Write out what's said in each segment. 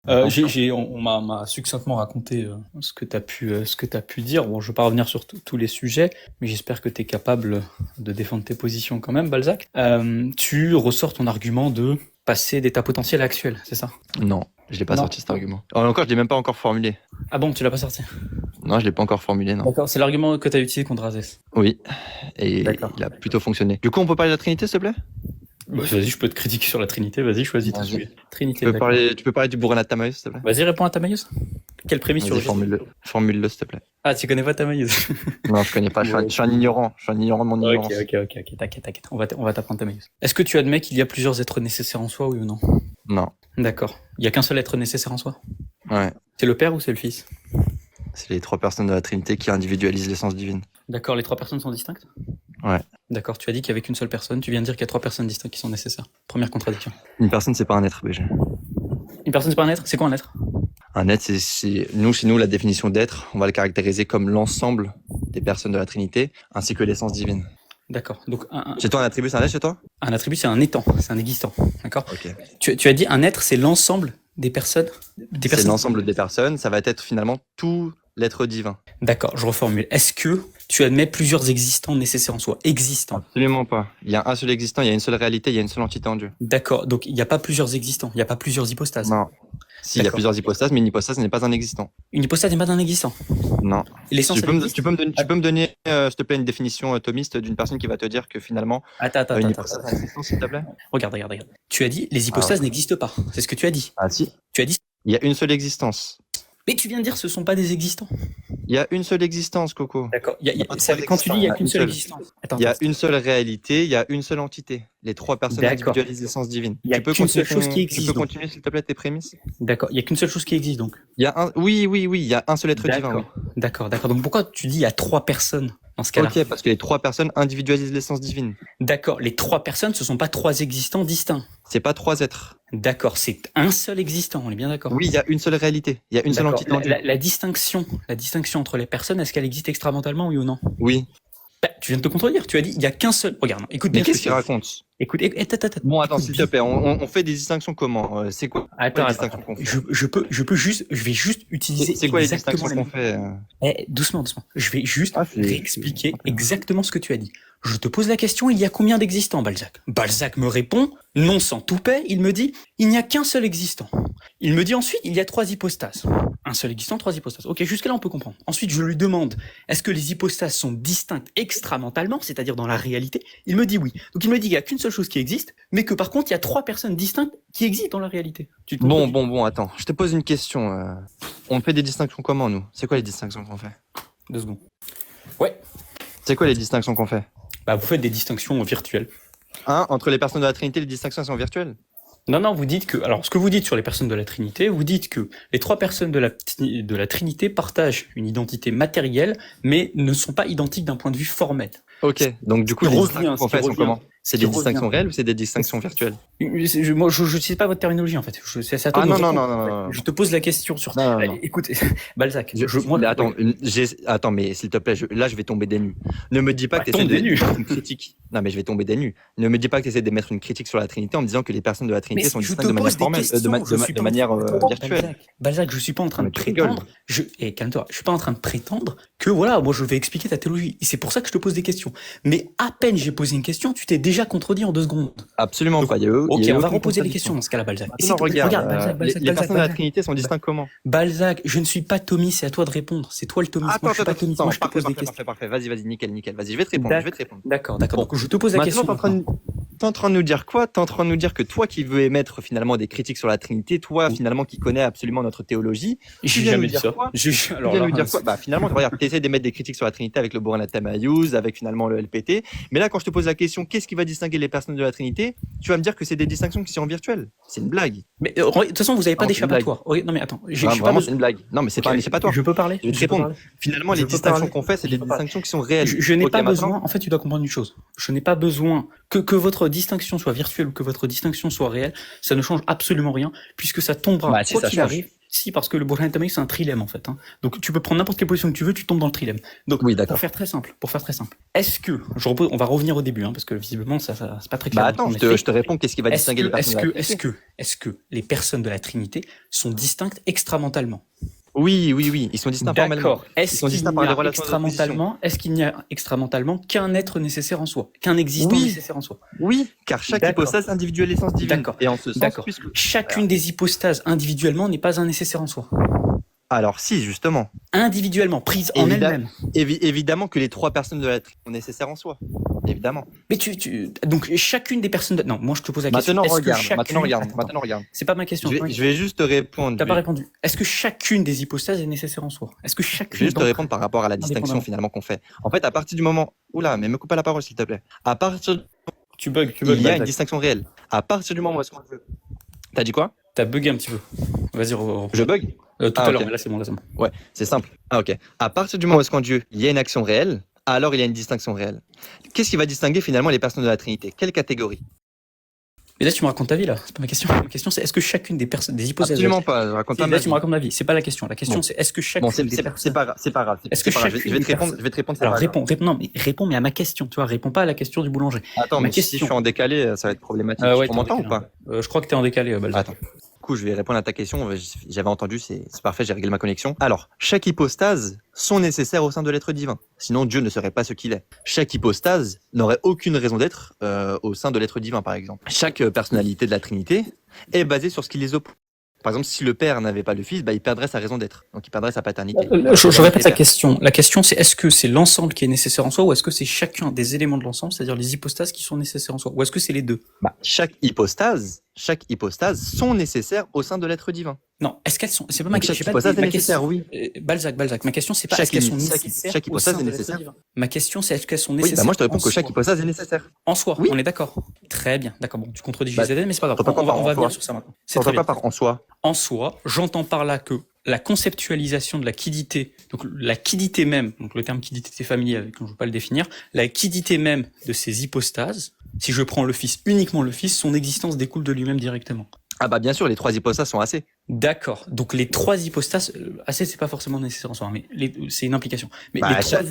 On m'a succinctement raconté ce que t'as pu dire. Bon, je vais pas revenir sur tous les sujets, mais j'espère que tu es capable de défendre tes positions quand même, Balzac. Tu ressors ton argument de passer d'état potentiel à actuel, c'est ça? Non, je l'ai pas Non. sorti cet argument. Encore, je l'ai même pas encore formulé. Ah bon, tu l'as pas sorti? Non, je l'ai pas encore formulé, non. D'accord, c'est l'argument que tu as utilisé contre Azès. Oui, et D'accord. il a plutôt fonctionné. Du coup, on peut parler de la Trinité, s'il te plaît? Bah, vas-y, je peux te critiquer sur la Trinité, vas-y, choisis ton Vas-y. sujet. Trinité, Tu peux d'accord. parler du bourrin de Tamaeus, s'il te plaît? Vas-y, réponds à Tamaïus. Quelle prémisse sur Vas-y, le formule-le, s'il te plaît. Ah, tu connais pas Tamaïus? Non, je connais pas, je suis un ignorant. Je suis un ignorant de mon ignorance. Ok, t'inquiète. On va t'apprendre Tamaïus. Est-ce que tu admets qu'il y a plusieurs êtres nécessaires en soi, oui ou non? Non. D'accord. Il y a qu'un seul être nécessaire en soi? Ouais. C'est le Père ou c'est le Fils? C'est les trois personnes de la Trinité qui individualisent l'essence divine. D'accord, les trois personnes sont distinctes? Ouais. D'accord, tu as dit qu'il y avait qu'une seule personne, tu viens de dire qu'il y a trois personnes distinctes qui sont nécessaires. Première contradiction. Une personne, c'est pas un être, BG. Une personne, c'est pas un être? C'est quoi un être? Un être, chez nous, la définition d'être, on va le caractériser comme l'ensemble des personnes de la Trinité, ainsi que l'essence divine. D'accord. Donc, Chez toi, un attribut, c'est un être chez toi? un attribut, c'est un étant, c'est un existant. D'accord? Ok. Tu as dit un être, c'est l'ensemble des personnes? C'est l'ensemble des personnes, ça va être finalement tout l'être divin. D'accord, je reformule. Est-ce que tu admets plusieurs existants nécessaires en soi? Existants. Absolument pas. Il y a un seul existant, il y a une seule réalité, il y a une seule entité en Dieu. D'accord, donc il n'y a pas plusieurs existants, il n'y a pas plusieurs hypostases. Non. Si, il y a D'accord. plusieurs hypostases, mais une hypostase n'est pas un existant. Une hypostase n'est pas un existant. Non. L'essence, Tu peux me donner, s'il te plaît, une définition thomiste d'une personne qui va te dire que finalement, Attends. une hypostase est un existant, s'il te plaît? Regarde. Tu as dit les hypostases n'existent pas. C'est ce que tu as dit. Ah si. Tu as dit. Il y a une seule existence. Mais tu viens de dire ce sont pas des existants. Il y a une seule existence, Coco. D'accord. pas C'est trois quand tu dis il y a existants, qu'une il y a seule une existence. Attends. Il y a une seule réalité, il y a une seule entité. Les trois personnes D'accord. individualisent l'essence divine. Il y a Tu peux qu'une seule continuer chose qui existe, Tu peux donc. continuer, s'il te plaît, tes prémices? D'accord. Il y a qu'une seule chose qui existe donc. Oui, il y a un seul être divin, oui. D'accord. Donc pourquoi tu dis il y a trois personnes dans ce cas-là? Ok, parce que les trois personnes individualisent l'essence divine. D'accord. Les trois personnes, ce sont pas trois existants distincts. C'est pas trois êtres. D'accord. C'est un seul existant. On est bien d'accord. Oui, il y a une seule réalité. Il y a une seule D'accord. entité en Dieu. La distinction entre les personnes, est-ce qu'elle existe extramentalement, oui ou non? Oui. Bah, tu viens de te contredire. Tu as dit il y a qu'un seul. Regarde, écoute bien. Mais qu'est-ce qu'il raconte? Écoute. Bon, attends, Écoute s'il bien. te plaît, on fait des distinctions comment? C'est quoi Attends. les distinctions qu'on fait? Je vais juste utiliser. C'est quoi les exactement distinctions qu'on fait? Doucement. Je vais juste c'est- réexpliquer exactement ce que tu as dit. Je te pose la question, il y a combien d'existants, Balzac? Balzac me répond, non sans toupet, il me dit, il n'y a qu'un seul existant. Il me dit ensuite, il y a trois hypostases. Un seul existant, trois hypostases. Ok, jusque-là on peut comprendre. Ensuite, je lui demande, est-ce que les hypostases sont distinctes extramentalement, c'est-à-dire dans la réalité? Il me dit oui. Donc il me dit qu'il n'y a qu'une seule chose qui existe, mais que par contre, il y a trois personnes distinctes qui existent dans la réalité. Tu te contredis? Bon, attends. Je te pose une question. On fait des distinctions comment, nous? C'est quoi les distinctions qu'on fait? 2 secondes. Ouais. C'est quoi les distinctions qu'on fait? Bah, vous faites des distinctions virtuelles. Entre les personnes de la Trinité, les distinctions sont virtuelles? Non, vous dites que... Alors, ce que vous dites sur les personnes de la Trinité, vous dites que les trois personnes de la Trinité partagent une identité matérielle, mais ne sont pas identiques d'un point de vue formel. Ok, donc du coup, les distinctions qu'on fait sont comment? C'est des revient. distinctions réelles ou c'est des distinctions virtuelles? Moi, je n'utilise pas votre terminologie, en fait. C'est à toi de me répondre. Non. Je te pose la question sur... Non. Allez, écoute, Balzac, Mais attends, mais s'il te plaît, là, je vais tomber des nues. Ne me dis pas que tu essaies de mettre une critique. Non, mais je vais tomber des nues. Ne me dis pas que tu essaies de mettre une critique sur la Trinité en me disant que les personnes de la Trinité sont distinctes de manière formelle, de manière virtuelle. Balzac, je suis pas en train de prétendre... Calme-toi, je suis pas en train de prétendre que, voilà, moi, je vais expliquer ta théologie. Et c'est pour ça que je te pose des questions. Mais à peine j'ai posé une question, tu t'es déjà contredit en 2 secondes. Absolument pas. Ok, on va reposer les questions dans ce cas-là, Balzac. Regarde, Balzac, les personnes de la Trinité sont distinctes comment? Balzac, je ne suis pas Thomas, c'est à toi de répondre. C'est toi le Thomas. Moi, je suis pas Thomas. Moi, je te pose des questions. Parfait. Vas-y, nickel. Vas-y, je vais te répondre. D'accord. Donc, je te pose la question. T'es en train de nous dire quoi? T'es en train de nous dire que toi qui veux émettre finalement des critiques sur la Trinité, toi finalement qui connais absolument notre théologie, j'ai jamais dit ça. Bah finalement, regarde, t'essaies d'émettre des critiques sur la Trinité avec le Bourrin Athanasius, avec finalement le LPT. Mais là, quand je te pose la question, qu'est-ce qui va distinguer les personnes de la Trinité? Tu vas me dire que c'est des distinctions qui sont virtuelles. C'est une blague. Mais de toute façon, vous n'avez pas d'échappatoire. Non mais attends, c'est une blague. Non mais c'est pas un échappatoire. Je peux parler. Je vais te répondre. Finalement, les distinctions qu'on fait, c'est des distinctions qui sont réelles. Je n'ai pas besoin. En fait, tu dois comprendre une chose. Je n'ai pas besoin que votre distinction soit virtuelle ou que votre distinction soit réelle. Ça ne change absolument rien puisque ça tombera quoi qu'il arrive. Si, parce que le Burhan al-Tamawi, c'est un trilemme, en fait. Hein. Donc, tu peux prendre n'importe quelle position que tu veux, tu tombes dans le trilemme. Donc, Oui, pour faire très simple, est-ce que, on va revenir au début, hein, parce que visiblement, ça c'est pas très clair. Bah attends, je te réponds, qu'est-ce qui va distinguer les personnes de la Trinité ? Est-ce que les personnes de la Trinité sont distinctes extramentalement ? Oui, ils sont distincts formellement. D'accord. Est-ce qu'il n'y a extramentalement qu'un être nécessaire en soi, qu'un existant nécessaire en soi ? Oui, car chaque hypostase individuelle est l'essence divine. D'accord. Et en ce sens, chacune des hypostases individuellement n'est pas un nécessaire en soi. Alors si, justement. Individuellement, prise en elle-même. Évidemment que les trois personnes de la Trinité sont nécessaires en soi. Évidemment. Mais donc chacune des personnes... Non, moi je te pose la question. Maintenant regarde. C'est pas ma question. Je vais juste te répondre. T'as pas répondu. Est-ce que chacune des hypostases est nécessaire en soi ? Est-ce que chacune... Je vais juste te répondre par rapport à la distinction finalement qu'on fait. En fait, à partir du moment... Oula, mais me coupe pas la parole s'il te plaît. À partir... Tu bugs. Il y a une distinction réelle. À partir du moment où est-ce qu'on veut... T'as dit quoi ? T'as bugué un petit peu. Vas-y, Je bug ? Tout à l'heure, mais là c'est bon. Ouais, c'est simple. Ok. À partir du moment où est-ce qu'en Dieu, il y a une action réelle, alors il y a une distinction réelle. Qu'est-ce qui va distinguer finalement les personnes de la Trinité ? Quelle catégorie ? Mais là tu me racontes ta vie là, c'est pas ma question. Ma question c'est est-ce que chacune des personnes, des hypothèses... Absolument pas, je raconte pas ma vie. Là tu me racontes ma vie, c'est pas la question. La question c'est est-ce que chacune des personnes... C'est pas grave. Est-ce que chacune je vais te répondre. Alors réponds mais à ma question, tu vois, réponds pas à la question du boulanger. Attends, mais si je suis en décalé, ça va être problématique. Tu m'entends ou pas ? Je crois que t'es en décalé, Balzac. Attends. Du coup, je vais répondre à ta question. J'avais entendu, c'est parfait, j'ai réglé ma connexion. Alors, chaque hypostase sont nécessaires au sein de l'être divin. Sinon, Dieu ne serait pas ce qu'il est. Chaque hypostase n'aurait aucune raison d'être au sein de l'être divin, par exemple. Chaque personnalité de la Trinité est basée sur ce qui les oppose. Par exemple, si le père n'avait pas le fils, il perdrait sa raison d'être. Donc, il perdrait sa paternité. Je répète la question. La question, c'est est-ce que c'est l'ensemble qui est nécessaire en soi ou est-ce que c'est chacun des éléments de l'ensemble, c'est-à-dire les hypostases qui sont nécessaires en soi, ou est-ce que c'est les deux ? Chaque hypostase sont nécessaires au sein de l'être divin. Non, est-ce qu'elles sont... C'est pas ma question. Chaque hypostase est nécessaire, oui. Balzac. Ma question, c'est pas est-ce qu'elles sont nécessaires. Chaque hypostase est nécessaire. Ma question, c'est est-ce qu'elles sont nécessaires. Oui, moi je te réponds que chaque hypostase est nécessaire. En soi, oui. On est d'accord. Très bien, d'accord. Bon, tu contredis GZN, mais c'est pas grave. On va venir sur ça maintenant. C'est très bien. En soi. En soi, j'entends par là que la conceptualisation de la quiddité, donc la quiddité même, donc le terme quiddité c'est familier, avec je ne veux pas le définir, la quiddité même de ces hypostases, si je prends le Fils, uniquement le Fils, son existence découle de lui-même directement. Ah bah bien sûr, les trois hypostases sont assez. D'accord. Donc les trois hypostases, assez c'est pas forcément nécessaire en soi, mais c'est une implication. Mais les trois...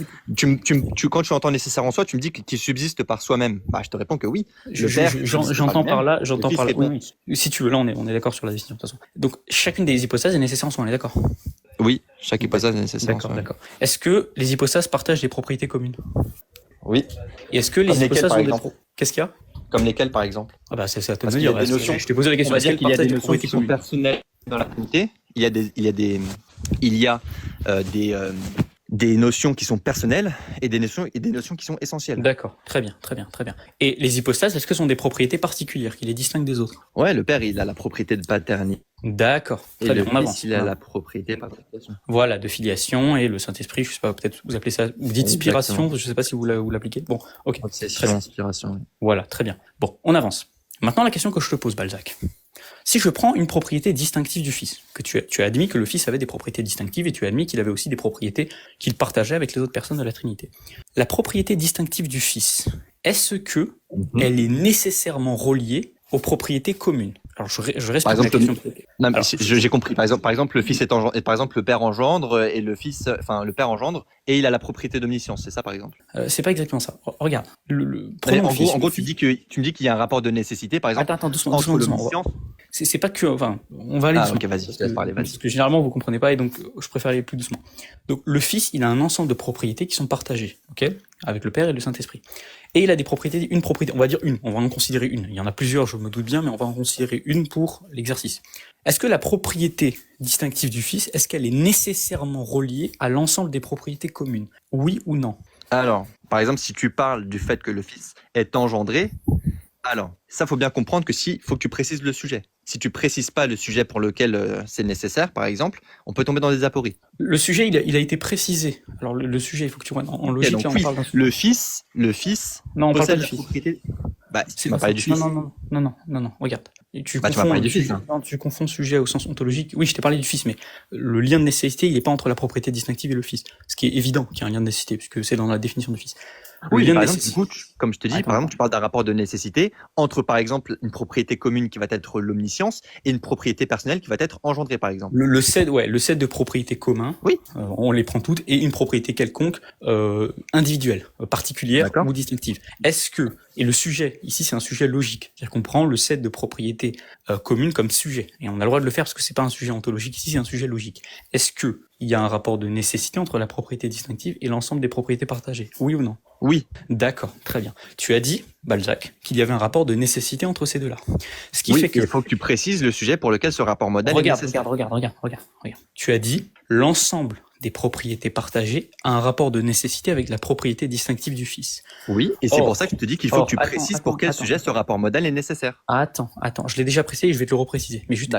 quand tu entends nécessaire en soi, tu me dis qu'il subsiste par soi-même. Je te réponds que oui. J'entends par là. Oui. Si tu veux, là on est d'accord sur la définition de toute façon. Donc chacune des hypostases est nécessaire en soi, on est d'accord. Oui, chaque hypostase est nécessaire en soi. D'accord. Est-ce que les hypostases partagent des propriétés communes ? Oui. Et est-ce que les hypostases ont des Qu'est-ce qu'il y a ? Comme lesquelles, par exemple ? C'est à te de me dire. Je t'ai posé la question. On va dire qu'il y a des notions qui sont personnelles dans la Trinité. Il y a des notions qui sont personnelles et des notions qui sont essentielles. D'accord. Très bien. Et les hypostases, est-ce que sont des propriétés particulières qui les distinguent des autres ? Ouais, le Père, il a la propriété de paternité. D'accord. Très bien, on avance. Il a la propriété de filiation. Voilà, de filiation, et le Saint-Esprit, je sais pas, peut-être vous appelez ça, vous dites inspiration, je sais pas si vous l'appliquez. Bon, ok. C'est l'inspiration. Oui. Voilà, très bien. Bon, on avance. Maintenant, la question que je te pose, Balzac. Si je prends une propriété distinctive du Fils, que tu as admis que le Fils avait des propriétés distinctives et tu as admis qu'il avait aussi des propriétés qu'il partageait avec les autres personnes de la Trinité. La propriété distinctive du Fils, est-ce que elle est nécessairement reliée aux propriétés communes? Alors je reste par exemple, la question. J'ai compris. Par exemple, le Fils par exemple, le Père engendre et le Père engendre et il a la propriété d'omniscience. C'est ça, par exemple. C'est pas exactement ça. Regarde. En gros, tu me dis qu'il y a un rapport de nécessité, par exemple. Attends, doucement. C'est pas que, on va aller doucement. Ok, vas-y, je te laisse parler, vas-y. Parce que généralement, vous comprenez pas et donc, je préfère aller plus doucement. Donc, le Fils, il a un ensemble de propriétés qui sont partagées, ok? Avec le Père et le Saint-Esprit. Et il a des propriétés, on va dire une, on va en considérer une. Il y en a plusieurs, je me doute bien, mais on va en considérer une pour l'exercice. Est-ce que la propriété distinctive du Fils, est-ce qu'elle est nécessairement reliée à l'ensemble des propriétés communes? Oui ou non? Alors, par exemple, si tu parles du fait que le Fils est engendré, alors, ça, faut bien comprendre que faut que tu précises le sujet. Si tu précises pas le sujet pour lequel c'est nécessaire, par exemple, on peut tomber dans des apories. Le sujet, il a été précisé. Alors, le sujet, il faut que tu vois en logique. Okay, donc, on parle d'un sujet. Le fils. Non, on parle pas du Fils. Tu m'as parlé du Fils. Non, regarde. Et tu m'as parlé du fils. Non, tu confonds sujet au sens ontologique. Oui, je t'ai parlé du fils, mais le lien de nécessité, il n'est pas entre la propriété distinctive et le fils. Ce qui est évident qu'il y a un lien de nécessité, puisque c'est dans la définition du fils. Oui, par exemple, du coup, comme je te dis, par exemple, tu parles d'un rapport de nécessité entre, par exemple, une propriété commune qui va être l'omniscience et une propriété personnelle qui va être engendrée, par exemple. Le set de propriétés communs, oui. On les prend toutes, et une propriété quelconque individuelle, particulière ou distinctive. Est-ce que, et le sujet, ici c'est un sujet logique, c'est-à-dire qu'on prend le set de propriétés communes comme sujet, et on a le droit de le faire parce que c'est pas un sujet ontologique, ici c'est un sujet logique. Est-ce que il y a un rapport de nécessité entre la propriété distinctive et l'ensemble des propriétés partagées? Oui ou non? Oui. D'accord, très bien. Tu as dit, Balzac, qu'il y avait un rapport de nécessité entre ces deux-là. Ce qui fait que... il faut que tu précises le sujet pour lequel ce rapport modal est nécessaire. Regarde. Tu as dit, l'ensemble des propriétés partagées a un rapport de nécessité avec la propriété distinctive du fils. Oui, et c'est pour ça que je te dis qu'il faut que tu précises pour quel sujet ce rapport modal est nécessaire. Attends, je l'ai déjà précisé et je vais te le repréciser. Mais juste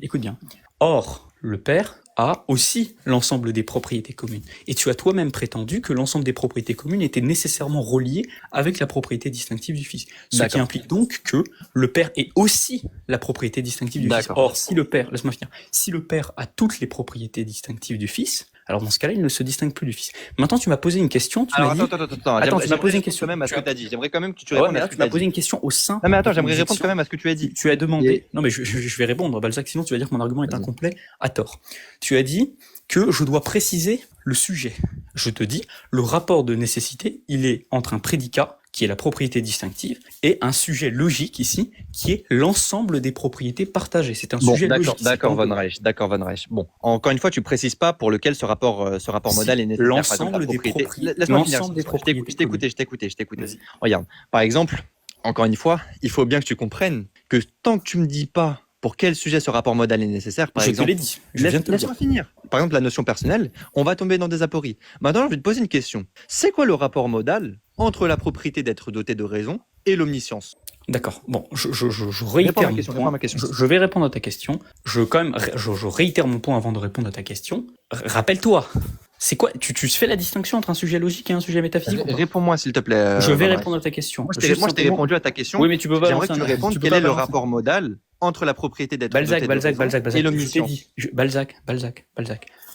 écoute bien. Or, le père a aussi l'ensemble des propriétés communes. Et tu as toi-même prétendu que l'ensemble des propriétés communes était nécessairement relié avec la propriété distinctive du fils. Ce qui implique donc que le père est aussi la propriété distinctive du fils. Or, si le père a toutes les propriétés distinctives du fils, alors dans ce cas-là, il ne se distingue plus du fils. Maintenant, tu m'as posé une question. Attends, tu m'as posé une question quand même à ce que tu as dit. J'aimerais quand même que tu répondes à ce que tu as dit. Tu m'as posé une question au sein. Non mais attends, j'aimerais répondre quand même à ce que tu as dit. Tu as demandé. Non mais je vais répondre, Balzac, sinon tu vas dire que mon argument est incomplet à tort. Tu as dit que je dois préciser le sujet. Je te dis, le rapport de nécessité, il est entre un prédicat, qui est la propriété distinctive, et un sujet logique ici, qui est l'ensemble des propriétés partagées. C'est un sujet logique. D'accord, Von Reich. Bon, encore une fois, tu précises pas pour lequel ce rapport modal est nécessaire. L'ensemble des propriétés. Je t'écoutais. Regarde, par exemple, encore une fois, il faut bien que tu comprennes que tant que tu me dis pas pour quel sujet ce rapport modal est nécessaire, par exemple. Je te l'ai dit. Je viens de te le dire. Laisse-moi finir. Par exemple, la notion personnelle, on va tomber dans des apories. Maintenant, je vais te poser une question. C'est quoi le rapport modal entre la propriété d'être doté de raison et l'omniscience? D'accord. Bon, je réitère mon point. Je vais répondre à ta question. Je réitère mon point avant de répondre à ta question. Rappelle-toi. C'est quoi? Tu fais la distinction entre un sujet logique et un sujet métaphysique? Réponds-moi, s'il te plaît. Je vais répondre à ta question. Moi, je t'ai répondu à ta question. Oui, mais tu peux pas. J'aimerais que tu répondes quel est le rapport modal entre la propriété d'être doté de raison et l'omniscience. Balzac.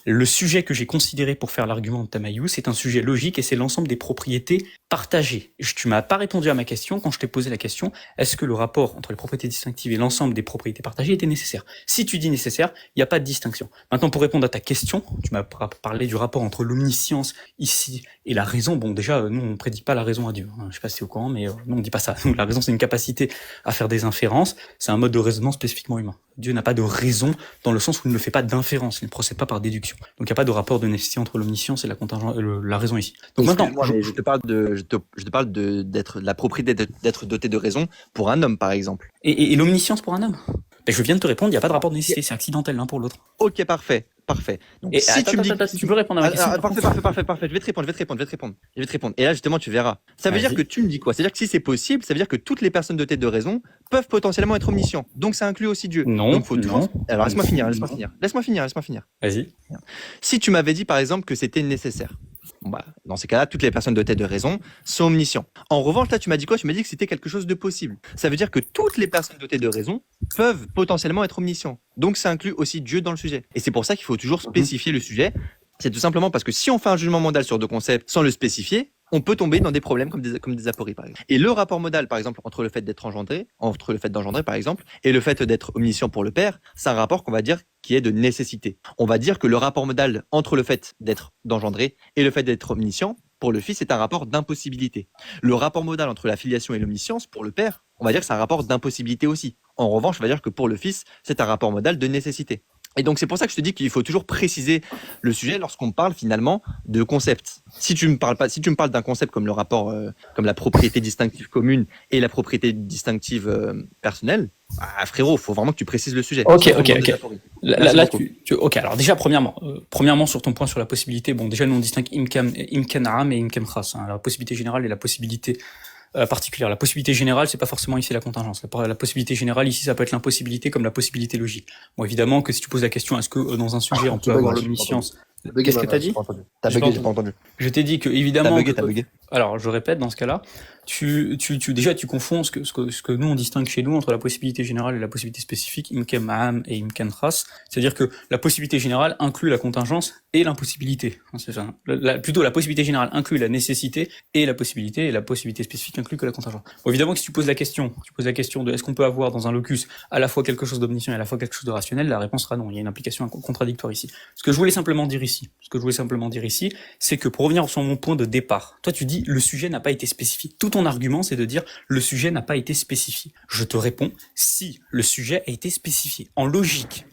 Le sujet que j'ai considéré pour faire l'argument de Tamayo, c'est un sujet logique et c'est l'ensemble des propriétés partagées. Tu m'as pas répondu à ma question quand je t'ai posé la question, est-ce que le rapport entre les propriétés distinctives et l'ensemble des propriétés partagées était nécessaire? Si tu dis nécessaire, il n'y a pas de distinction. Maintenant, pour répondre à ta question, tu m'as parlé du rapport entre l'omniscience ici et la raison. Bon, déjà, nous, on prédit pas la raison à Dieu. Je sais pas si c'est au courant, mais nous, on dit pas ça. La raison, c'est une capacité à faire des inférences. C'est un mode de raisonnement spécifiquement humain. Dieu n'a pas de raison dans le sens où il ne fait pas d'inférence, il ne procède pas par déduction. Donc il n'y a pas de rapport de nécessité entre l'omniscience et la raison ici. Donc maintenant, je te parle de la propriété d'être doté de raison pour un homme, par exemple. Et l'omniscience pour un homme? Je viens de te répondre, il n'y a pas de rapport de nécessité, c'est accidentel l'un pour l'autre. Ok, parfait. Donc, et si tu me dis, tu peux répondre à ma question. Parfait. Je vais te répondre. Et là, justement, tu verras. Ça veut dire que tu me dis quoi? C'est-à-dire que si c'est possible, ça veut dire que toutes les personnes dotées de raison peuvent potentiellement être omniscients. Donc, ça inclut aussi Dieu. Non. Donc, faut toujours... Alors, laisse-moi finir. Vas-y. Si tu m'avais dit, par exemple, que c'était nécessaire. Dans ces cas-là, toutes les personnes dotées de raison sont omniscients. En revanche, là, tu m'as dit quoi? Tu m'as dit que c'était quelque chose de possible. Ça veut dire que toutes les personnes dotées de raison peuvent potentiellement être omniscients. Donc, ça inclut aussi Dieu dans le sujet. Et c'est pour ça qu'il faut toujours spécifier le sujet. C'est tout simplement parce que si on fait un jugement modal sur deux concepts sans le spécifier, on peut tomber dans des problèmes comme des apories, par exemple. Et le rapport modal, par exemple, entre le fait d'engendrer, par exemple, et le fait d'être omniscient pour le Père, c'est un rapport qu'on va dire qui est de nécessité. On va dire que le rapport modal entre le fait d'engendrer et le fait d'être omniscient pour le Fils est un rapport d'impossibilité. Le rapport modal entre la filiation et l'omniscience pour le Père, on va dire que c'est un rapport d'impossibilité aussi. En revanche, on va dire que pour le Fils, c'est un rapport modal de nécessité. Et donc, c'est pour ça que je te dis qu'il faut toujours préciser le sujet lorsqu'on parle finalement de concepts. Si tu me parles d'un concept comme le rapport, comme la propriété distinctive commune et la propriété distinctive personnelle, frérot, faut vraiment que tu précises le sujet. Ok. Ok, alors déjà, premièrement, sur ton point sur la possibilité, bon, déjà, nous, on distingue imkan am et imkan khas, la possibilité générale et la possibilité particulière. La possibilité générale, c'est pas forcément ici la contingence. La possibilité générale, ici, ça peut être l'impossibilité comme la possibilité logique. Bon, évidemment que si tu poses la question, est-ce que dans un sujet, on peut avoir l'omniscience? Qu'est-ce que t'as dit? T'as bugué, j'ai pas entendu. Je t'ai dit que, évidemment. T'as bugué. Alors, je répète, dans ce cas-là, déjà, tu confonds ce que nous, on distingue chez nous entre la possibilité générale et la possibilité spécifique, imkem ma'am et imkem khas. C'est-à-dire que la possibilité générale inclut la contingence et l'impossibilité. Plutôt, la possibilité générale inclut la nécessité et la possibilité spécifique inclut que la contingence. Bon, évidemment que si tu poses la question de est-ce qu'on peut avoir dans un locus à la fois quelque chose d'omniscient et à la fois quelque chose de rationnel, la réponse sera non. Il y a une implication contradictoire ici. Ce que je voulais simplement dire ici, c'est que pour revenir sur mon point de départ, toi tu dis le sujet n'a pas été spécifié. Tout ton argument, c'est de dire le sujet n'a pas été spécifié. Je te réponds, si le sujet a été spécifié. En logique,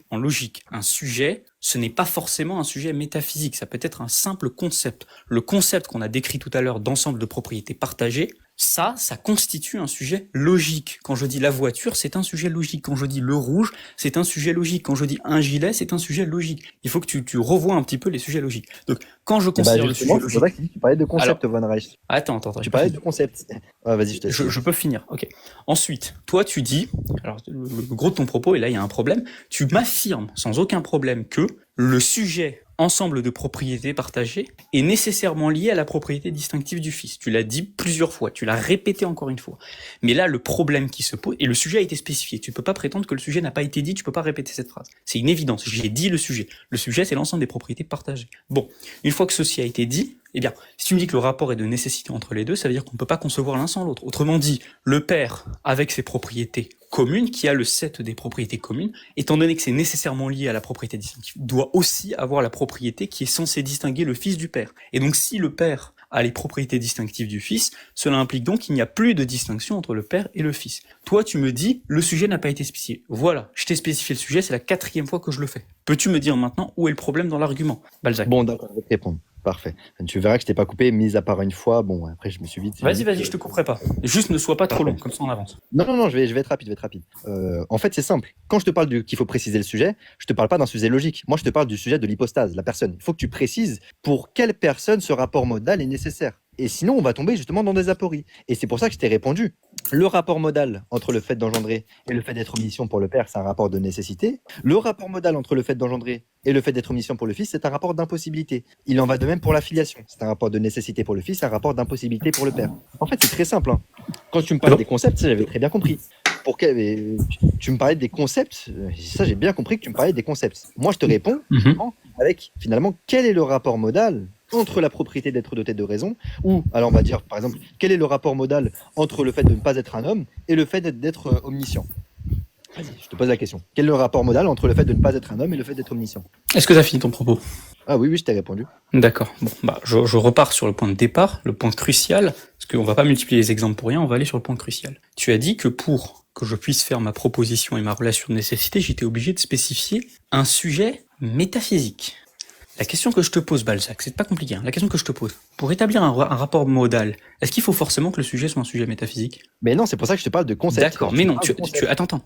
un sujet, ce n'est pas forcément un sujet métaphysique, ça peut être un simple concept. Le concept qu'on a décrit tout à l'heure d'ensemble de propriétés partagées, ça constitue un sujet logique. Quand je dis la voiture, c'est un sujet logique. Quand je dis le rouge, c'est un sujet logique. Quand je dis un gilet, c'est un sujet logique. Il faut que tu revoies un petit peu les sujets logiques. Donc, quand je considère le sujet logique... C'est vrai que tu parlais de concept, Von Reich. Attends. Tu parlais de concept. Vas-y, je te laisse. Je peux finir, ok. Ensuite, toi tu dis, alors le gros de ton propos, et là il y a un problème, tu m'affirmes sans aucun problème que le sujet ensemble de propriétés partagées est nécessairement lié à la propriété distinctive du fils. Tu l'as dit plusieurs fois, tu l'as répété encore une fois. Mais là, le problème qui se pose, et le sujet a été spécifié, tu peux pas prétendre que le sujet n'a pas été dit, tu peux pas répéter cette phrase. C'est une évidence, j'ai dit le sujet. Le sujet, c'est l'ensemble des propriétés partagées. Bon, une fois que ceci a été dit, eh bien, si tu me dis que le rapport est de nécessité entre les deux, ça veut dire qu'on ne peut pas concevoir l'un sans l'autre. Autrement dit, le père, avec ses propriétés communes, qui a le set des propriétés communes, étant donné que c'est nécessairement lié à la propriété distinctive, doit aussi avoir la propriété qui est censée distinguer le fils du père. Et donc, si le père a les propriétés distinctives du fils, cela implique donc qu'il n'y a plus de distinction entre le père et le fils. Toi, tu me dis, le sujet n'a pas été spécifié. Voilà, je t'ai spécifié le sujet, c'est la 4e fois que je le fais. Peux-tu me dire maintenant où est le problème dans l'argument, Balzac? Bon, d'accord, je vais te répondre. Parfait. Tu verras que je t'ai pas coupé, mis à part une fois. Bon, après, je me suis vite... Vas-y, je te couperai pas. Juste ne sois pas trop long, comme ça on avance. Non, je vais être rapide, en fait, c'est simple. Quand je te parle qu'il faut préciser le sujet, je te parle pas d'un sujet logique. Moi, je te parle du sujet de l'hypostase, la personne. Il faut que tu précises pour quelle personne ce rapport modal est nécessaire. Et sinon, on va tomber justement dans des apories. Et c'est pour ça que je t'ai répondu. Le rapport modal entre le fait d'engendrer et le fait d'être omniscient pour le père, c'est un rapport de nécessité. Le rapport modal entre le fait d'engendrer et le fait d'être omniscient pour le fils, c'est un rapport d'impossibilité. Il en va de même pour la filiation. C'est un rapport de nécessité pour le fils, un rapport d'impossibilité pour le père. En fait, c'est très simple. Quand tu me parlais des concepts, j'avais très bien compris. Tu me parlais des concepts, ça j'ai bien compris que tu me parlais des concepts. Moi, je te réponds avec finalement quel est le rapport modal entre la propriété d'être doté de raison, ou, alors on va dire par exemple, quel est le rapport modal entre le fait de ne pas être un homme et le fait d'être omniscient. Vas-y, je te pose la question. Quel est le rapport modal entre le fait de ne pas être un homme et le fait d'être omniscient? Est-ce que tu as fini ton propos? Ah oui, je t'ai répondu. D'accord. Bon, je repars sur le point de départ, le point crucial, parce qu'on va pas multiplier les exemples pour rien, on va aller sur le point crucial. Tu as dit que pour que je puisse faire ma proposition et ma relation de nécessité, j'étais obligé de spécifier un sujet métaphysique. La question que je te pose, Balzac, c'est pas compliqué, hein. La question que je te pose, pour établir un rapport modal, est-ce qu'il faut forcément que le sujet soit un sujet métaphysique? Mais non, c'est pour ça que je te parle de concept. D'accord, mais non, attends.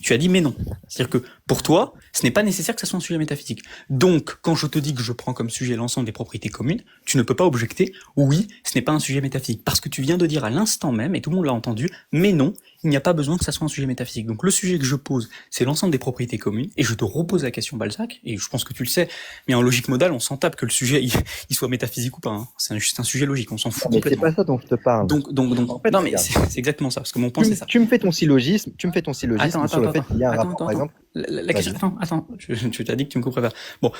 Tu as dit mais non. C'est-à-dire que, pour toi, ce n'est pas nécessaire que ça soit un sujet métaphysique. Donc, quand je te dis que je prends comme sujet l'ensemble des propriétés communes, tu ne peux pas objecter, oui, ce n'est pas un sujet métaphysique. Parce que tu viens de dire à l'instant même, et tout le monde l'a entendu, mais non, il n'y a pas besoin que ça soit un sujet métaphysique. Donc, le sujet que je pose, c'est l'ensemble des propriétés communes, et je te repose la question, Balzac, et je pense que tu le sais, mais en logique modale, on s'en tape que le sujet, il soit métaphysique ou pas, hein. C'est juste un sujet logique, on s'en fout complètement. C'est pas ça dont je te parle. Donc, en fait, non, mais c'est exactement ça, parce que mon point, c'est ça. Tu me fais ton syllogisme sur le fait qu'il y a un rapport, par exemple. La question, attends, tu t'as dit que tu me couperais pas. Bon.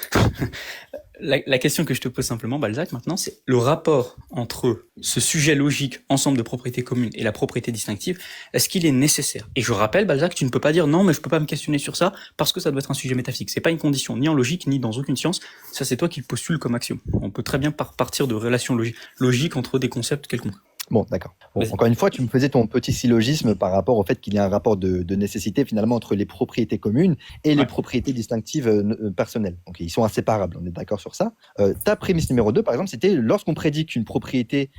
La question que je te pose simplement, Balzac, maintenant, c'est le rapport entre ce sujet logique, ensemble de propriétés communes, et la propriété distinctive, est-ce qu'il est nécessaire? Et je rappelle, Balzac, tu ne peux pas dire non, mais je peux pas me questionner sur ça, parce que ça doit être un sujet métaphysique. C'est pas une condition, ni en logique, ni dans aucune science. Ça, c'est toi qui le postules comme axiome. On peut très bien partir de relations logiques entre des concepts quelconques. Bon, d'accord. Bon, encore une fois, tu me faisais ton petit syllogisme par rapport au fait qu'il y a un rapport de nécessité finalement entre les propriétés communes et les propriétés distinctives personnelles. Donc, ils sont inséparables, on est d'accord sur ça. Ta prémisse numéro 2, par exemple, c'était lorsqu'on prédit qu'une propriété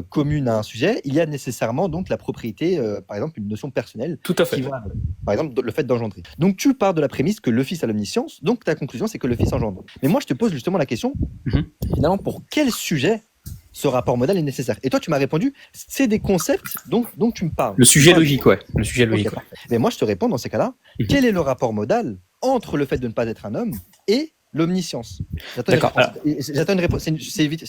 commune à un sujet, il y a nécessairement donc la propriété, par exemple, une notion personnelle. Tout à fait. Qui va, par exemple, le fait d'engendrer. Donc, tu pars de la prémisse que le Fils a l'omniscience, donc ta conclusion, c'est que le Fils engendre. Mais moi, je te pose justement la question, finalement, pour quel sujet ce rapport modal est nécessaire? Et toi, tu m'as répondu, c'est des concepts dont tu me parles. Le sujet logique, ouais. Le sujet logique. Okay, mais moi, je te réponds dans ces cas-là, quel est le rapport modal entre le fait de ne pas être un homme et l'omniscience. D'accord. J'attends une réponse. C'est vite.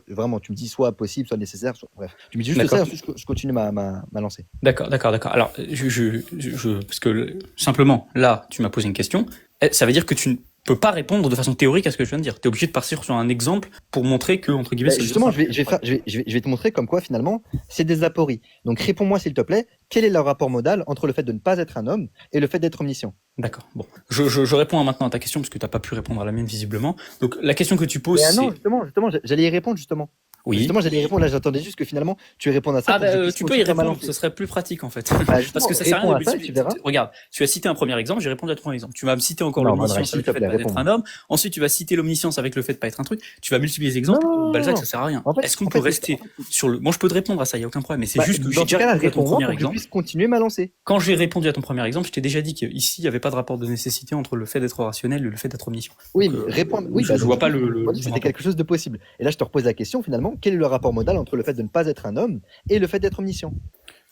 Vraiment, tu me dis soit possible, soit nécessaire. Bref, tu me dis juste ça, ensuite je continue ma lancée. D'accord. Alors, parce que simplement, là, tu m'as posé une question. Ça veut dire que tu ne peux pas répondre de façon théorique à ce que je viens de dire. Tu es obligé de partir sur un exemple pour montrer que, entre guillemets, justement, je vais te montrer comme quoi, finalement, c'est des apories. Donc, réponds-moi, s'il te plaît, quel est le rapport modal entre le fait de ne pas être un homme et le fait d'être omniscient? D'accord. Bon, je réponds maintenant à ta question parce que tu n'as pas pu répondre à la mienne, visiblement. Donc, la question que tu poses, non, justement, j'allais y répondre, justement. Oui. Justement, j'allais y répondre. Là, j'attendais juste que finalement, tu répondes à ça. Tu peux y répondre. Ce serait plus pratique, en fait. Parce que ça sert à rien de Regarde, tu as cité un premier exemple, j'ai répondu à ton premier exemple. Tu vas me citer encore l'omniscience avec le fait de pas être un homme. Ensuite, tu vas citer l'omniscience avec le fait de pas être un truc. Tu vas multiplier les exemples. Balzac, ça sert à rien. Est-ce qu'on peut rester sur le... Moi, je peux te répondre à ça, il y a aucun problème. Mais c'est juste que j'ai déjà répondu à ton premier exemple. Je puisse continuer ma lancée. Quand j'ai répondu à ton premier exemple, je t'ai déjà dit qu'ici, il n'y avait pas de rapport de nécessité entre le fait d'être rationnel et le fait d'être omniscient. Oui, mais répondre. Oui, je vois pas le. C'était quelque chose de possible. Et là, je te repose la question finalement. Quel est le rapport modal entre le fait de ne pas être un homme et le fait d'être omniscient?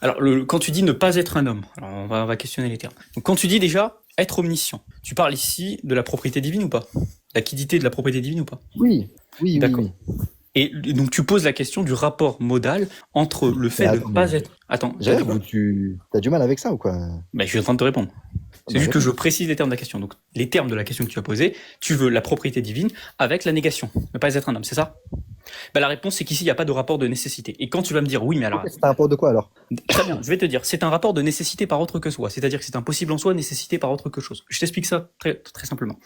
Alors, quand tu dis ne pas être un homme, alors on va questionner les termes. Donc, quand tu dis déjà être omniscient, tu parles ici de la propriété divine ou pas? La quiddité de la propriété divine ou pas? Oui. D'accord. Oui. Et donc, tu poses la question du rapport modal entre le fait de ne pas être... Attends, tu as du mal avec ça ou quoi? Je suis en train de te répondre. C'est juste que je précise les termes de la question. Donc, les termes de la question que tu as posée, tu veux la propriété divine avec la négation, ne pas être un homme, c'est ça? La réponse, c'est qu'ici, il n'y a pas de rapport de nécessité. Et quand tu vas me dire oui, mais alors... C'est un rapport de quoi alors? Très bien, je vais te dire, c'est un rapport de nécessité par autre que soi. C'est-à-dire que c'est impossible en soi, nécessité par autre que chose. Je t'explique ça très, très simplement.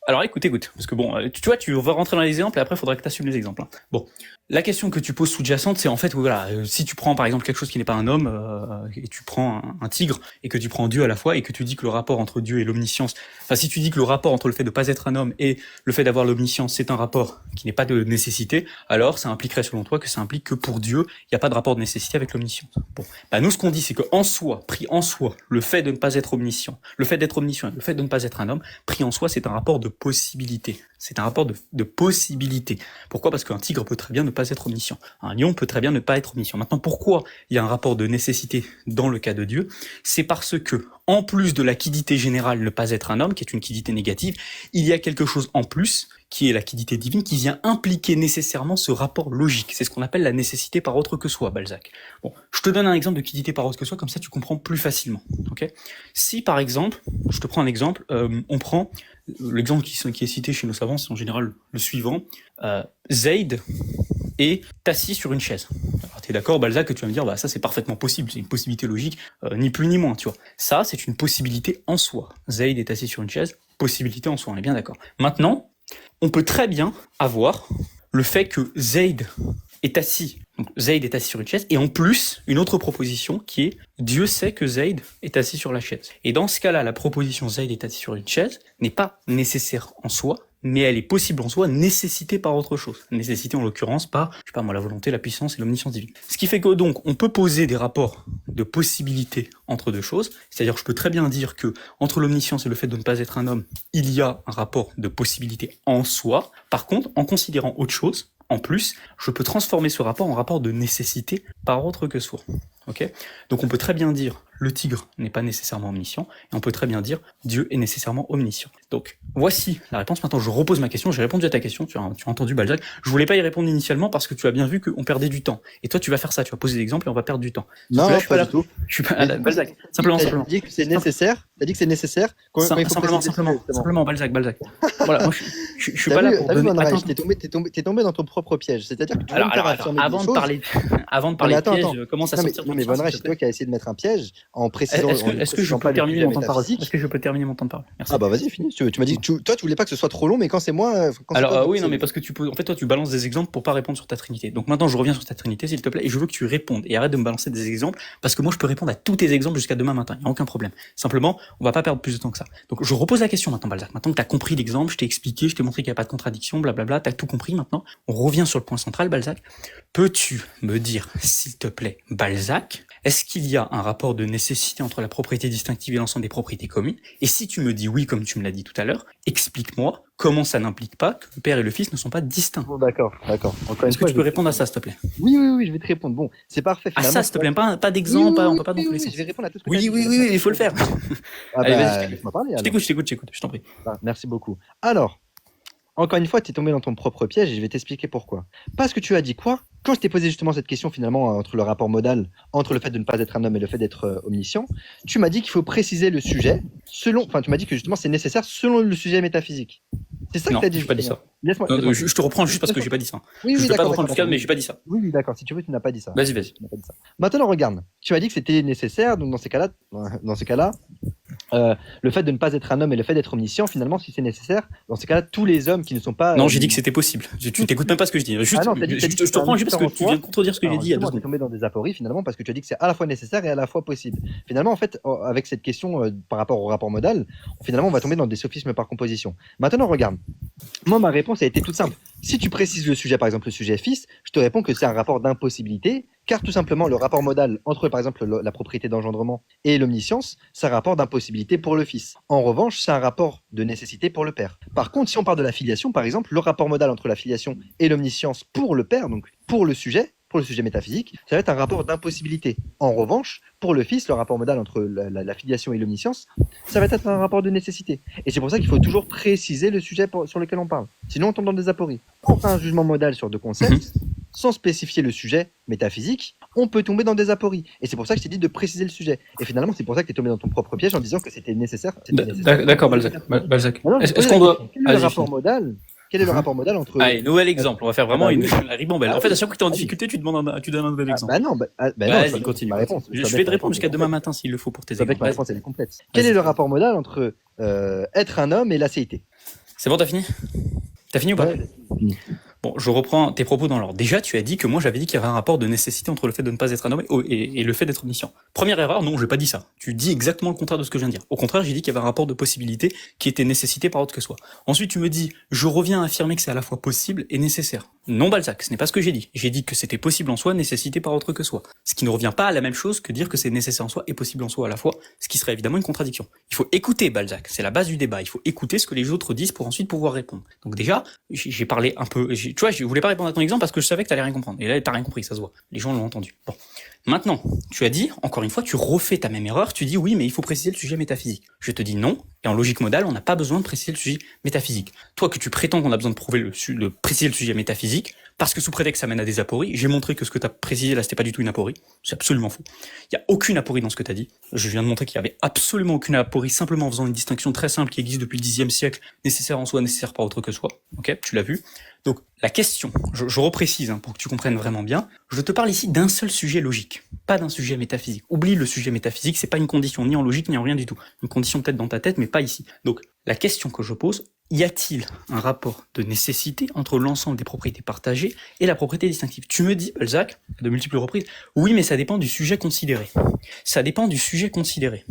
Alors écoute, parce que bon, tu vois, tu vas rentrer dans les exemples et après il faudra que tu assumes les exemples. Bon, la question que tu poses sous-jacente, c'est en fait, voilà, si tu prends par exemple quelque chose qui n'est pas un homme, et tu prends un tigre, et que tu prends Dieu à la fois, et que tu dis que le rapport entre Dieu et l'omniscience, enfin si tu dis que le rapport entre le fait de pas être un homme et le fait d'avoir l'omniscience, c'est un rapport qui n'est pas de nécessité, alors ça impliquerait selon toi que ça implique que pour Dieu, il n'y a pas de rapport de nécessité avec l'omniscience. Bon, nous ce qu'on dit, c'est que en soi, pris en soi, le fait de ne pas être omniscient, le fait d'être omniscient, le fait de ne pas être un homme, pris en soi, c'est un rapport de possibilité. C'est un rapport de possibilité. Pourquoi? Parce qu'un tigre peut très bien ne pas être omniscient. Un lion peut très bien ne pas être omniscient. Maintenant, pourquoi il y a un rapport de nécessité dans le cas de Dieu? C'est parce que, en plus de la quiddité générale, ne pas être un homme, qui est une quiddité négative, il y a quelque chose en plus, qui est la quiddité divine, qui vient impliquer nécessairement ce rapport logique. C'est ce qu'on appelle la nécessité par autre que soi, Balzac. Bon, je te donne un exemple de quiddité par autre que soi, comme ça tu comprends plus facilement. Ok? Si par exemple, je te prends un exemple, on prend l'exemple qui est cité chez nos savants, c'est en général le suivant. Zayd est assis sur une chaise. Alors t'es d'accord, Balzac, que tu vas me dire, ça c'est parfaitement possible, c'est une possibilité logique, ni plus ni moins, tu vois. Ça, c'est une possibilité en soi. Zayd est assis sur une chaise, possibilité en soi, on est bien d'accord. Maintenant, on peut très bien avoir le fait que Zayd est assis. Donc Zayd est assis sur une chaise, et en plus, une autre proposition qui est Dieu sait que Zayd est assis sur la chaise. Et dans ce cas-là, la proposition Zayd est assis sur une chaise n'est pas nécessaire en soi, mais elle est possible en soi, nécessitée par autre chose. Nécessitée en l'occurrence par, la volonté, la puissance et l'omniscience divine. Ce qui fait que donc, on peut poser des rapports de possibilité entre deux choses, c'est-à-dire que je peux très bien dire que entre l'omniscience et le fait de ne pas être un homme, il y a un rapport de possibilité en soi. Par contre, en considérant autre chose, en plus, je peux transformer ce rapport en rapport de nécessité par autre que soi. Okay? Donc on peut très bien dire le tigre n'est pas nécessairement omniscient, et on peut très bien dire Dieu est nécessairement omniscient. Donc voici la réponse. Maintenant je repose ma question, j'ai répondu à ta question, tu as entendu Balzac. Je voulais pas y répondre initialement parce que tu as bien vu qu'on perdait du temps. Et toi tu vas faire ça, tu vas poser des exemples et on va perdre du temps. Non, là, pas du tout. Je suis pas Balzac. Simplement. Tu as dit que c'est nécessaire. Tu as dit que c'est nécessaire. Simplement, Balzac. Voilà, moi je suis pas là pour donner. T'es tombé dans ton propre piège. C'est-à-dire que tu avant de parler de piège, commence à sortir. Non mais Von Reich, c'est toi qui as essayé de mettre un piège en précisant. Est-ce que je peux terminer mon temps de parole? Est-ce que je peux terminer mon temps de parole? Merci. Ah vas-y, finis. Tu m'as dit que toi tu voulais pas que ce soit trop long, mais quand c'est moi. Oui, non mais parce que en fait toi tu balances des exemples pour pas répondre sur ta Trinité. Donc maintenant je reviens sur ta Trinité s'il te plaît et je veux que tu répondes et arrête de me balancer des exemples parce que moi je peux répondre à tous tes exemples jusqu'à demain matin, il y a aucun problème. Simplement, on va pas perdre plus de temps que ça. Donc je repose la question maintenant Balzac. Maintenant que tu as compris l'exemple, je t'ai expliqué, je t'ai montré qu'il n'y a pas de contradiction, blablabla, tu as tout compris maintenant. On revient sur le point central Balzac. Peux-tu me dire s'il te plaît Balzac, Est-ce qu'il y a un rapport de nécessité entre la propriété distinctive et l'ensemble des propriétés communes? Et si tu me dis oui, comme tu me l'as dit tout à l'heure, explique-moi comment ça n'implique pas que le père et le fils ne sont pas distincts. Bon, d'accord. Est-ce que tu peux répondre à ça, s'il te plaît? Oui, je vais te répondre. Bon, c'est parfait. Ah ça, s'il te plaît, pas d'exemple, on peut pas dans tous les sens. Je vais répondre à tout ce que Oui, il faut le faire. Allez, vas-y, laisse-moi parler. Je t'écoute, je t'en prie. Merci beaucoup. Alors, encore une fois, tu es tombé dans ton propre piège et je vais t'expliquer pourquoi. Parce que tu as dit quoi? Quand je t'ai posé justement cette question finalement entre le rapport modal, entre le fait de ne pas être un homme et le fait d'être omniscient, tu m'as dit qu'il faut préciser le sujet tu m'as dit que justement c'est nécessaire selon le sujet métaphysique. C'est ça que tu as dit. Non, j'ai pas dit ça. Laisse-moi. Je te reprends juste parce que j'ai pas dit ça. Oui, je vais pas te reprendre d'accord, plus calme, mais j'ai pas dit ça. Oui, d'accord. Si tu veux, tu n'as pas dit ça. Vas-y. Maintenant, regarde. Tu as dit que c'était nécessaire, donc dans ces cas-là, le fait de ne pas être un homme et le fait d'être omniscient, finalement, si c'est nécessaire, dans ces cas-là, tous les hommes qui ne sont pas. Non, j'ai dit que c'était possible. Tu t'écoutes même pas ce que je dis. Juste, je te reprends juste parce que tu viens de contredire ce que j'ai dit il y a 2 secondes. Tu es tombé dans des apories finalement parce que tu as dit que c'est à la fois nécessaire et à la fois possible. Finalement, en fait, avec cette question par rapport au rapport modal, finalement, on va tomber dans des sophismes par composition. Maintenant, regarde. Moi, ma réponse a été toute simple. Si tu précises le sujet, par exemple le sujet fils, je te réponds que c'est un rapport d'impossibilité, car tout simplement le rapport modal entre, par exemple, la propriété d'engendrement et l'omniscience, c'est un rapport d'impossibilité pour le fils. En revanche, c'est un rapport de nécessité pour le père. Par contre, si on parle de la filiation, par exemple, le rapport modal entre la filiation et l'omniscience pour le père, donc pour le sujet métaphysique, ça va être un rapport d'impossibilité. En revanche, pour le fils, le rapport modal entre la filiation et l'omniscience, ça va être un rapport de nécessité. Et c'est pour ça qu'il faut toujours préciser le sujet sur lequel on parle. Sinon, on tombe dans des apories. Quand on fait un jugement modal sur 2 concepts, sans spécifier le sujet métaphysique, on peut tomber dans des apories. Et c'est pour ça que je t'ai dit de préciser le sujet. Et finalement, c'est pour ça que tu es tombé dans ton propre piège en disant que c'était nécessaire. D'accord, Balzac. Est-ce qu'on doit... Quel est le rapport modal Quel est le rapport modal entre... Allez, nouvel exemple. On va faire vraiment la ribambelle. En fait, à chaque fois que tu es en difficulté, tu donnes un nouvel exemple. Vas-y, continue. Je vais te répondre jusqu'à demain matin s'il le faut pour tes exemples. Ma réponse, elle est complète. Quel est le rapport modal entre être un homme et l'acéité? C'est bon, t'as fini? T'as fini ou pas? Bon, je reprends tes propos dans l'ordre. Déjà, tu as dit que moi, j'avais dit qu'il y avait un rapport de nécessité entre le fait de ne pas être un homme et le fait d'être omniscient. Première erreur, non, j'ai pas dit ça. Tu dis exactement le contraire de ce que je viens de dire. Au contraire, j'ai dit qu'il y avait un rapport de possibilité qui était nécessité par autre que soi. Ensuite, tu me dis, je reviens à affirmer que c'est à la fois possible et nécessaire. Non, Balzac, ce n'est pas ce que j'ai dit. J'ai dit que c'était possible en soi, nécessité par autre que soi. Ce qui ne revient pas à la même chose que dire que c'est nécessaire en soi et possible en soi à la fois, ce qui serait évidemment une contradiction. Il faut écouter Balzac, c'est la base du débat. Il faut écouter ce que les autres disent pour ensuite pouvoir répondre. Donc déjà, j'ai parlé un peu, tu vois, je voulais pas répondre à ton exemple parce que je savais que t'allais rien comprendre. Et là, t'as rien compris, ça se voit. Les gens l'ont entendu. Bon. Maintenant, tu as dit, encore une fois, tu refais ta même erreur, tu dis oui, mais il faut préciser le sujet métaphysique. Je te dis non, et en logique modale, on n'a pas besoin de préciser le sujet métaphysique. Toi, que tu prétends qu'on a besoin de prouver de préciser le sujet métaphysique, parce que sous prétexte que ça mène à des apories, j'ai montré que ce que t'as précisé là, c'était pas du tout une aporie. C'est absolument faux. Il y a aucune aporie dans ce que t'as dit. Je viens de montrer qu'il y avait absolument aucune aporie, simplement en faisant une distinction très simple qui existe depuis le Xe siècle, nécessaire en soi, nécessaire par autre que soi. Ok, tu l'as vu. Donc, la question, je reprécise pour que tu comprennes vraiment bien, je te parle ici d'un seul sujet logique, pas d'un sujet métaphysique. Oublie le sujet métaphysique, c'est pas une condition ni en logique ni en rien du tout. Une condition peut-être dans ta tête, mais pas ici. Donc, la question que je pose, y a-t-il un rapport de nécessité entre l'ensemble des propriétés partagées et la propriété distinctive? Tu me dis, Balzac, à de multiples reprises, oui, mais ça dépend du sujet considéré. Ça dépend du sujet considéré.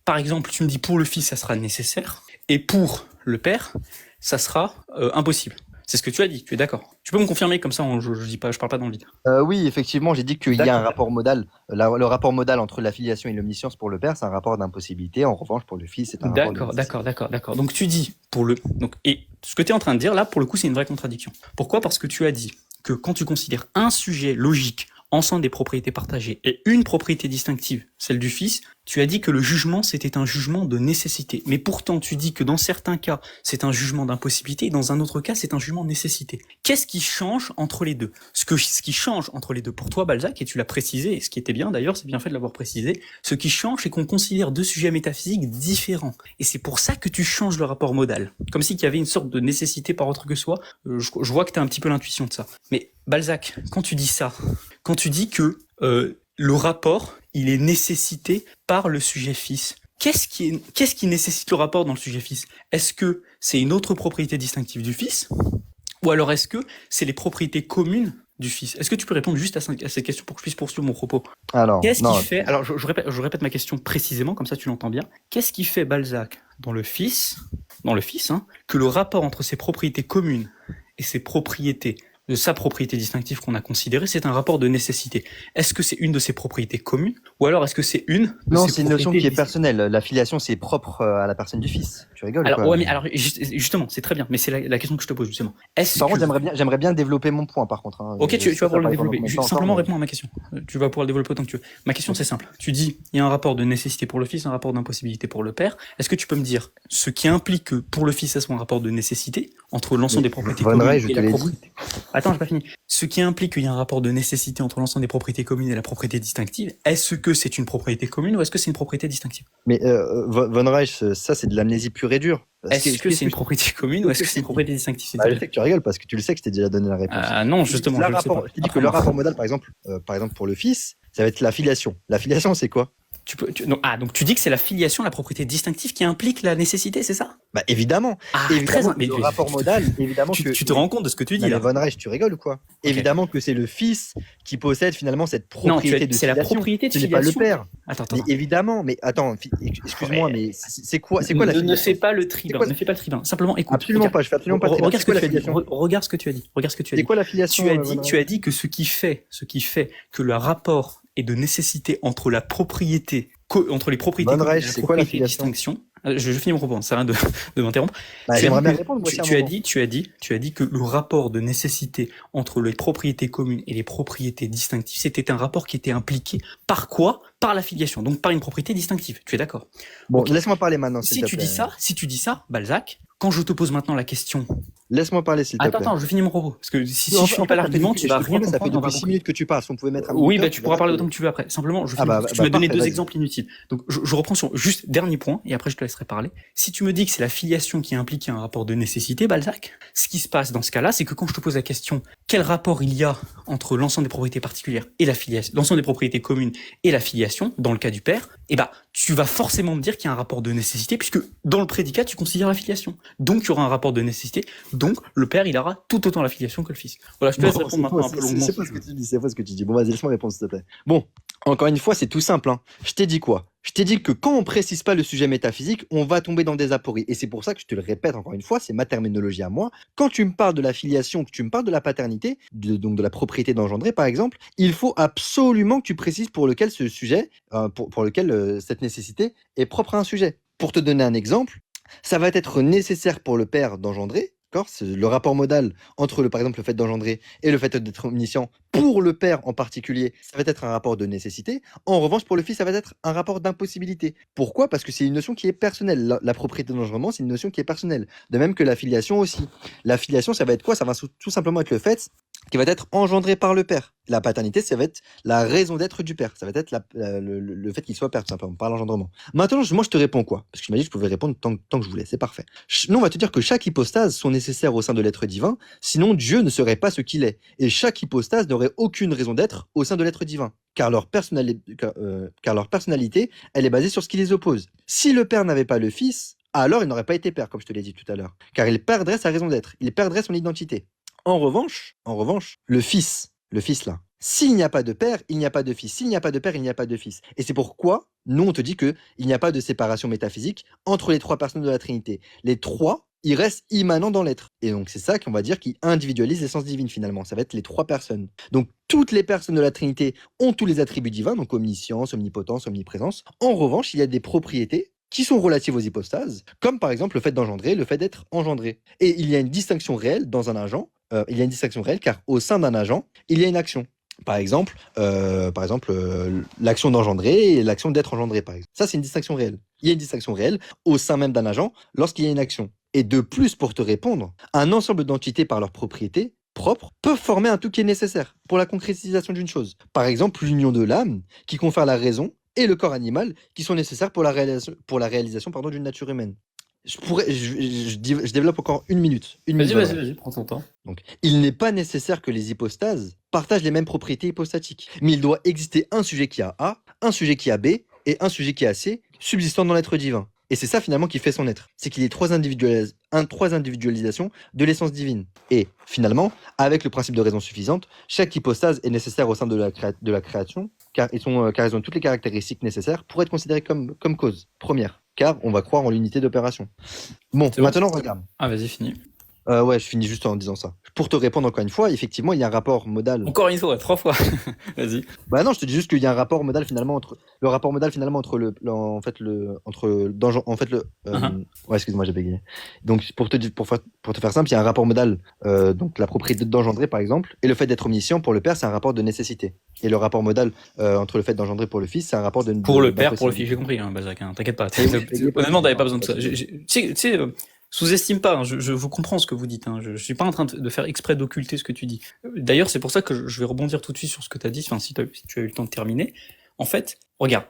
Par exemple, tu me dis pour le fils, ça sera nécessaire, et pour le père, ça sera impossible. C'est ce que tu as dit, tu es d'accord? Tu peux me confirmer comme ça, je parle pas dans le vide. Oui, effectivement, j'ai dit qu'il y a un rapport modal. Le rapport modal entre l'affiliation et l'omniscience pour le père, c'est un rapport d'impossibilité. En revanche, pour le fils, c'est un rapport de... D'accord. Donc tu dis et ce que tu es en train de dire là, pour le coup, c'est une vraie contradiction. Pourquoi? Parce que tu as dit que quand tu considères un sujet logique, ensemble des propriétés partagées et une propriété distinctive, celle du fils, tu as dit que le jugement, c'était un jugement de nécessité. Mais pourtant, tu dis que dans certains cas, c'est un jugement d'impossibilité et dans un autre cas, c'est un jugement de nécessité. Qu'est-ce qui change entre les deux? Ce qui change entre les deux pour toi, Balzac, et tu l'as précisé, et ce qui était bien d'ailleurs, c'est bien fait de l'avoir précisé, ce qui change, c'est qu'on considère deux sujets métaphysiques différents. Et c'est pour ça que tu changes le rapport modal. Comme s'il y avait une sorte de nécessité par autre que soi. Je vois que tu as un petit peu l'intuition de ça. Mais Balzac, quand tu dis ça, quand tu dis que le rapport, il est nécessité par le sujet fils, qu'est-ce qui nécessite le rapport dans le sujet fils? Est-ce que c'est une autre propriété distinctive du fils? Ou alors est-ce que c'est les propriétés communes du fils? Est-ce que tu peux répondre juste à cette question pour que je puisse poursuivre mon propos? Alors, qu'est-ce qui fait... Alors, je répète ma question précisément, comme ça tu l'entends bien. Qu'est-ce qui fait, Balzac, dans le fils, que le rapport entre ses propriétés communes et ses propriétés de sa propriété distinctive qu'on a considérée, c'est un rapport de nécessité. Est-ce que c'est une de ses propriétés communes, ou alors est-ce que c'est une de Non, ses c'est une notion qui est propriétés personnelle. La filiation, c'est propre à la personne du fils. Tu rigoles Alors, quoi? ouais, mais alors, justement, c'est très bien, mais c'est la question que je te pose, justement. Par contre, j'aimerais bien développer mon point, par contre. Ok, tu vas pouvoir le développer. Simplement réponds à ma question. Tu vas pouvoir le développer autant que tu veux. Ma question, c'est simple. Tu dis, il y a un rapport de nécessité pour le fils, un rapport d'impossibilité pour le père. Est-ce que tu peux me dire ce qui implique que pour le fils, ça soit un rapport de nécessité entre l'ensemble des propriétés communes et la propriété? Attends, j'ai pas fini. Ce qui implique qu'il y a un rapport de nécessité entre l'ensemble des propriétés communes et la propriété distinctive, est-ce que c'est une propriété commune ou est-ce que c'est une propriété distinctive? Mais Von Reich, ça, c'est de l'amnésie pure et dure. Est-ce que c'est une propriété commune ou est-ce que c'est une propriété distinctive? Je sais que tu rigoles parce que tu le sais que je t'ai déjà donné la réponse. Non, justement, je le sais pas. Je t'ai dit que le rapport modal, par exemple, pour le fils, ça va être la filiation. La filiation, c'est quoi? Donc tu dis que c'est la filiation, la propriété distinctive qui implique la nécessité, c'est ça? Bah évidemment. Évidemment, le rapport modal, évidemment que tu te rends compte de ce que tu dis là. Von Reich, tu rigoles ou quoi? Okay. Évidemment que c'est le fils qui possède finalement cette propriété de filiation. C'est la propriété de filiation. Ce n'est pas le père. Attends. Mais évidemment, mais attends, excuse-moi, mais c'est quoi la filiation? Ne fais pas le tribun. Ne fais pas le tribun. Simplement écoute. Absolument pas. Je fais absolument pas le tribun. Regarde ce que tu as dit. C'est quoi la filiation? Tu as dit que ce qui fait que le rapport est de nécessité entre la propriété entre les propriétés c'est quoi la distinction. Je finis mon propos, ça rien de m'interrompre. J'aimerais bien répondre. Tu as dit que le rapport de nécessité entre les propriétés communes et les propriétés distinctives, c'était un rapport qui était impliqué par quoi? Par la filiation, donc par une propriété distinctive. Tu es d'accord? Bon, laisse-moi parler maintenant. Si tu dis ça, Balzac, quand je te pose maintenant la question. Laisse-moi parler, s'il te plaît. Attends, je finis mon propos. Parce que si je finis pas l'argument, tu vas rien comprendre. Ça fait depuis 6 minutes que tu parles. On pouvait mettre un Oui, tu pourras parler autant que tu veux après. Simplement, tu m'as donné 2 exemples inutiles. Donc, je reprends sur juste dernier point, et après je te laisserai parler. Si tu me dis que c'est la filiation qui implique un rapport de nécessité, Balzac, ce qui se passe dans ce cas-là, c'est que quand je te pose la question, quel rapport il y a entre l'ensemble des propriétés particulières et la filiation, l'ensemble des propriétés communes et la filiation, dans le cas du père, tu vas forcément me dire qu'il y a un rapport de nécessité, puisque dans le prédicat, tu considères la filiation. Donc, il y aura un rapport de nécessité. Donc, le père, il aura tout autant la filiation que le fils. Voilà, je te laisse répondre maintenant un peu longuement. C'est pas ce que tu dis. Bon, vas-y, laisse-moi répondre, s'il te plaît. Bon, encore une fois, c'est tout simple. Je t'ai dit quoi? Je t'ai dit que quand on précise pas le sujet métaphysique, on va tomber dans des apories. Et c'est pour ça que je te le répète encore une fois, c'est ma terminologie à moi. Quand tu me parles de la filiation, que tu me parles de la paternité, donc de la propriété d'engendrer par exemple, il faut absolument que tu précises pour lequel ce sujet, pour lequel cette nécessité est propre à un sujet. Pour te donner un exemple, ça va être nécessaire pour le père d'engendrer. C'est le rapport modal entre par exemple le fait d'engendrer et le fait d'être omniscient. Pour le père en particulier, ça va être un rapport de nécessité. En revanche, pour le fils, ça va être un rapport d'impossibilité. Pourquoi? Parce que c'est une notion qui est personnelle. La propriété d'engendrement, c'est une notion qui est personnelle. De même que la filiation aussi. La filiation, ça va être quoi? Ça va tout simplement être le fait qui va être engendré par le père. La paternité, ça va être la raison d'être du père. Ça va être le fait qu'il soit père, tout simplement, par l'engendrement. Maintenant, moi, je te réponds quoi? Parce que je m'as dit que je pouvais répondre tant que je voulais. C'est parfait. Nous, on va te dire que chaque hypostase sont nécessaires au sein de l'être divin, sinon Dieu ne serait pas ce qu'il est. Et chaque hypostase n'aurait aucune raison d'être au sein de l'être divin. Car leur personnalité, elle est basée sur ce qui les oppose. Si le père n'avait pas le fils, alors il n'aurait pas été père, comme je te l'ai dit tout à l'heure. Car il perdrait sa raison d'être. Il perdrait son identité. En revanche, le fils là, s'il n'y a pas de père, il n'y a pas de fils. S'il n'y a pas de père, il n'y a pas de fils. Et c'est pourquoi, nous, on te dit qu'il n'y a pas de séparation métaphysique entre les 3 personnes de la Trinité. Les 3, ils restent immanents dans l'être. Et donc, c'est ça qu'on va dire qui individualise l'essence divine, finalement. Ça va être les 3 personnes. Donc, toutes les personnes de la Trinité ont tous les attributs divins, donc omniscience, omnipotence, omniprésence. En revanche, il y a des propriétés qui sont relatives aux hypostases, comme par exemple le fait d'engendrer, le fait d'être engendré. Et il y a une distinction réelle dans un agent. Il y a une distinction réelle car au sein d'un agent, il y a une action. Par exemple, l'action d'engendrer et l'action d'être engendré, par exemple. Ça, c'est une distinction réelle. Il y a une distinction réelle au sein même d'un agent lorsqu'il y a une action. Et de plus, pour te répondre, un ensemble d'entités par leurs propriétés propres peuvent former un tout qui est nécessaire pour la concrétisation d'une chose. Par exemple, l'union de l'âme qui confère la raison et le corps animal qui sont nécessaires pour la réalisation d'une nature humaine. Je développe encore une minute. Vas-y, prends ton temps. Donc, il n'est pas nécessaire que les hypostases partagent les mêmes propriétés hypostatiques, mais il doit exister un sujet qui a A, un sujet qui a B et un sujet qui a C, subsistant dans l'être divin. Et c'est ça finalement qui fait son être. C'est qu'il y ait 3 individualisations de l'essence divine. Et finalement, avec le principe de raison suffisante, chaque hypostase est nécessaire au sein de la création, car ils ont toutes les caractéristiques nécessaires pour être considérés comme cause première. Car on va croire en l'unité d'opération. Bon, maintenant regarde. Ah, vas-y, fini. Ouais, je finis juste en disant ça. Pour te répondre encore une fois, effectivement, il y a un rapport modal. Encore une fois, 3 fois. Vas-y. Bah non, je te dis juste qu'il y a un rapport modal finalement entre ouais, excuse-moi, j'ai bégayé. Donc pour te faire simple, il y a un rapport modal, donc la propriété d'engendrer par exemple, et le fait d'être omniscient pour le père, c'est un rapport de nécessité. Et le rapport modal entre le fait d'engendrer pour le fils, c'est un rapport de pour le père, pour le fils, j'ai compris, Balzac, t'inquiète pas. Honnêtement, t'avais pas besoin de ça. Tu sais, sous-estime pas, je vous comprends ce que vous dites. Je suis pas en train de faire exprès d'occulter ce que tu dis. D'ailleurs, c'est pour ça que je vais rebondir tout de suite sur ce que tu as dit, si tu as eu le temps de terminer. En fait, regarde,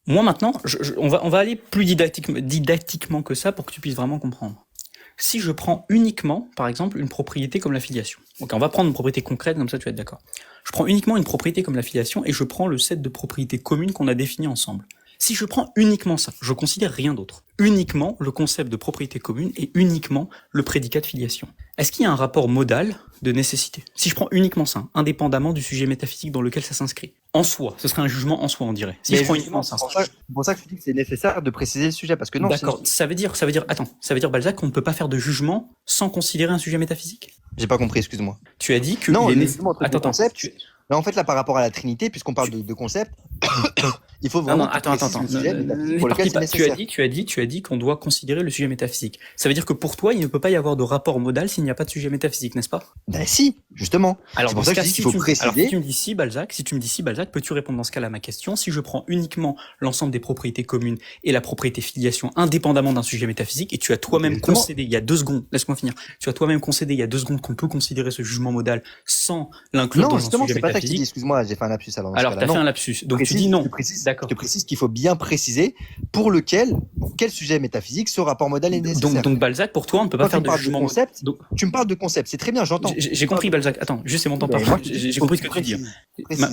moi maintenant, on va aller plus didactiquement que ça pour que tu puisses vraiment comprendre. Si je prends uniquement, par exemple, une propriété comme la filiation. Ok, on va prendre une propriété concrète, comme ça tu vas être d'accord. Je prends uniquement une propriété comme la filiation et je prends le set de propriétés communes qu'on a définies ensemble. Si je prends uniquement ça, je considère rien d'autre. Uniquement le concept de propriété commune et uniquement le prédicat de filiation. Est-ce qu'il y a un rapport modal de nécessité? Si je prends uniquement ça, indépendamment du sujet métaphysique dans lequel ça s'inscrit. En soi, ce serait un jugement en soi, on dirait. Si je prends uniquement ça. C'est pour ça que je dis que c'est nécessaire de préciser le sujet, parce que non. D'accord, ça veut dire, Balzac, qu'on ne peut pas faire de jugement sans considérer un sujet métaphysique? J'ai pas compris, excuse-moi. Tu as dit que... Non, attends. Mais en fait, là, par rapport à la Trinité, puisqu'on parle de concept, il faut vraiment. Attends. Tu as dit qu'on doit considérer le sujet métaphysique. Ça veut dire que pour toi, il ne peut pas y avoir de rapport modal s'il n'y a pas de sujet métaphysique, n'est-ce pas? Ben si, justement. Alors, c'est pour ça que je dis qu'il faut préciser. Alors, si tu me dis si, Balzac, peux-tu répondre dans ce cas-là à ma question? Si je prends uniquement l'ensemble des propriétés communes et la propriété filiation indépendamment d'un sujet métaphysique, et tu as toi-même concédé il y a 2 secondes, laisse-moi finir, tu as toi-même concédé il y a 2 secondes qu'on peut considérer ce jugement modal sans l'inclure dans un sujet métaphysique. Excuse-moi, j'ai fait un lapsus alors t'as fait un lapsus, donc tu dis non. D'accord. Je te précise qu'il faut bien préciser pour quel sujet métaphysique ce rapport modal est nécessaire. Donc Balzac, pour toi, on ne peut pas faire de jugement concept. Tu me parles de concept, c'est très bien, j'entends. J'ai compris Balzac. Attends, juste c'est mon temps parfait. J'ai compris ce que tu dis.